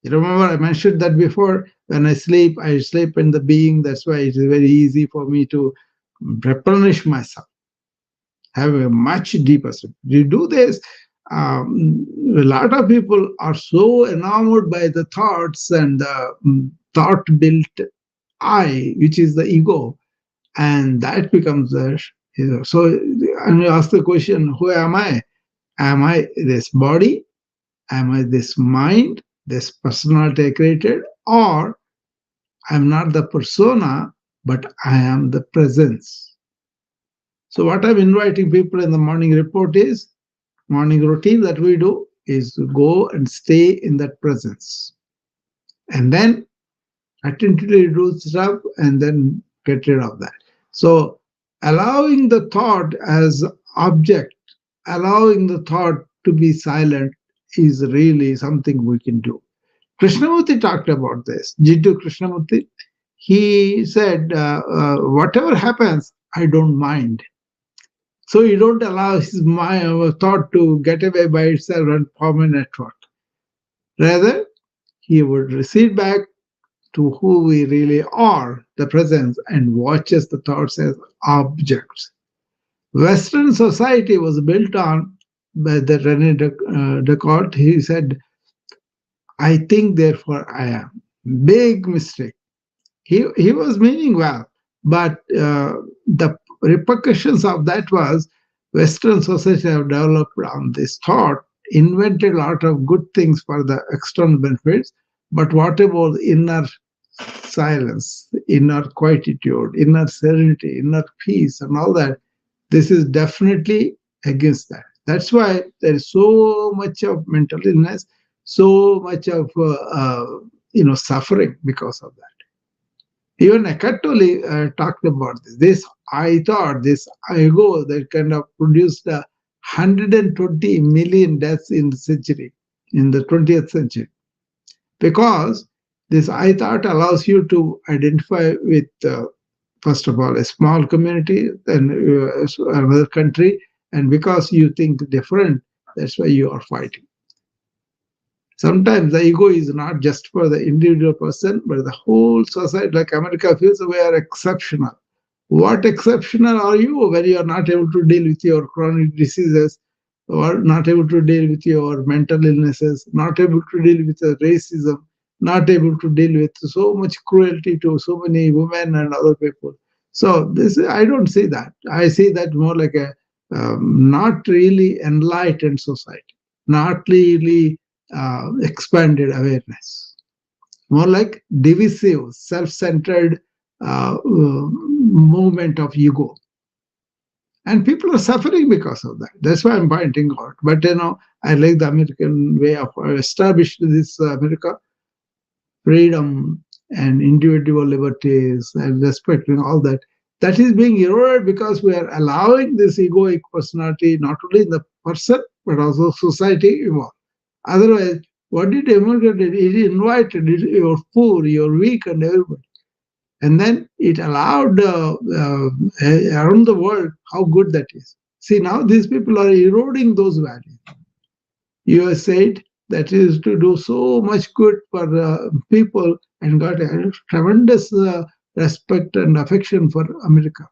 You remember I mentioned that before. When I sleep in the being. That's why it is very easy for me to replenish myself, have a much deeper sleep. You do this. A lot of people are so enamored by the thoughts and the thought-built I, which is the ego, and that becomes the. So, and you ask the question, who am I? Am I this body? Am I this mind, this personality I created? Or I'm not the persona, but I am the presence. So what I'm inviting people in the morning report is, morning routine that we do is to go and stay in that presence. And then attentively do stuff and then get rid of that. So allowing the thought as object, allowing the thought to be silent is really something we can do. Krishnamurti talked about this. Jiddu Krishnamurti, he said, whatever happens, I don't mind. So you don't allow his mind, thought to get away by itself and form a network. Rather, he would recede back to who we really are, the presence, and watches the thoughts as objects. Western society was built on by the Rene Descartes. He said, I think, therefore I am. Big mistake. He was meaning well, but the repercussions of that was Western society have developed on this thought, invented a lot of good things for the external benefits, but what about inner silence, inner quietude, inner serenity, inner peace, and all that? This is definitely against that. That's why there is so much of mental illness, so much of suffering because of that. Even Eckhart Tolle talked about this. This I thought, this ego that kind of produced 120 million deaths in the century, in the 20th century. Because this I thought allows you to identify with, first of all, a small community, then another country, and because you think different, that's why you are fighting. Sometimes the ego is not just for the individual person, but the whole society. Like America feels we are exceptional. What exceptional are you when you are not able to deal with your chronic diseases, or not able to deal with your mental illnesses, not able to deal with the racism, not able to deal with so much cruelty to so many women and other people? So this, I don't see that. I see that more like a not really enlightened society, not really expanded awareness, more like divisive, self-centered movement of ego. And people are suffering because of that. That's why I'm pointing out. But I like the American way of established this America, freedom and individual liberties and respecting all that. That is being eroded because we are allowing this egoic personality not only in the person but also society evolve. Otherwise, What did America do? It invited your poor, your weak, and everybody. And then it allowed around the world how good that is. See, now these people are eroding those values. US said that is to do so much good for people and got a tremendous respect and affection for America.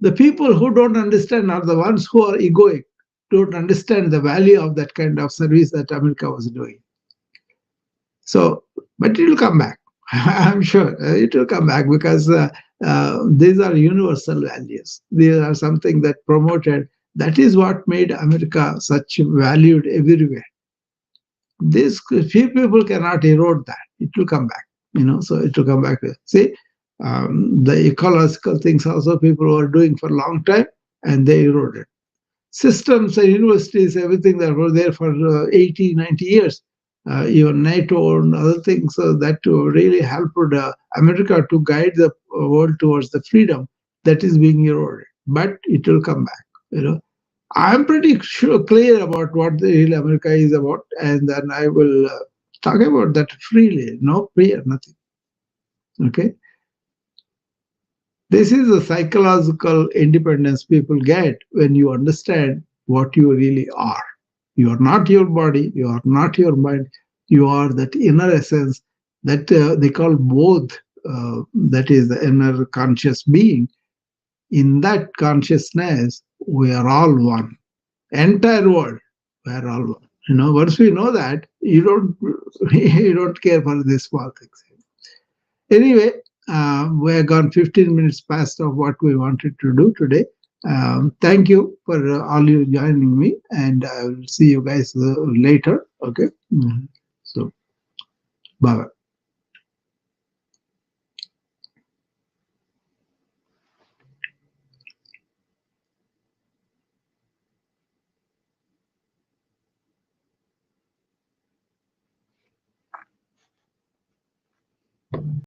The people who don't understand are the ones who are egoic, don't understand the value of that kind of service that America was doing. So, but it will come back. I'm sure it will come back because these are universal values. These are something that promoted. That is what made America such valued everywhere. This few people cannot erode that. It will come back. So it will come back. See, the ecological things also people were doing for a long time, and they eroded. Systems and universities, everything that were there for 80, 90 years, even NATO and other things, that really helped America to guide the world towards the freedom that is being eroded. But it will come back. I'm pretty clear about what the real America is about, and then I will talk about that freely. No fear, nothing. Okay. This is the psychological independence people get when you understand what you really are. You are not your body, you are not your mind, you are that inner essence that they call both, that is the inner conscious being. In that consciousness, we are all one. Entire world, we are all one. Once we know that, you don't care for these small things. Anyway, we have gone 15 minutes past of what we wanted to do today. Thank you for all you joining me, and I will see you guys later. Okay. So, bye bye.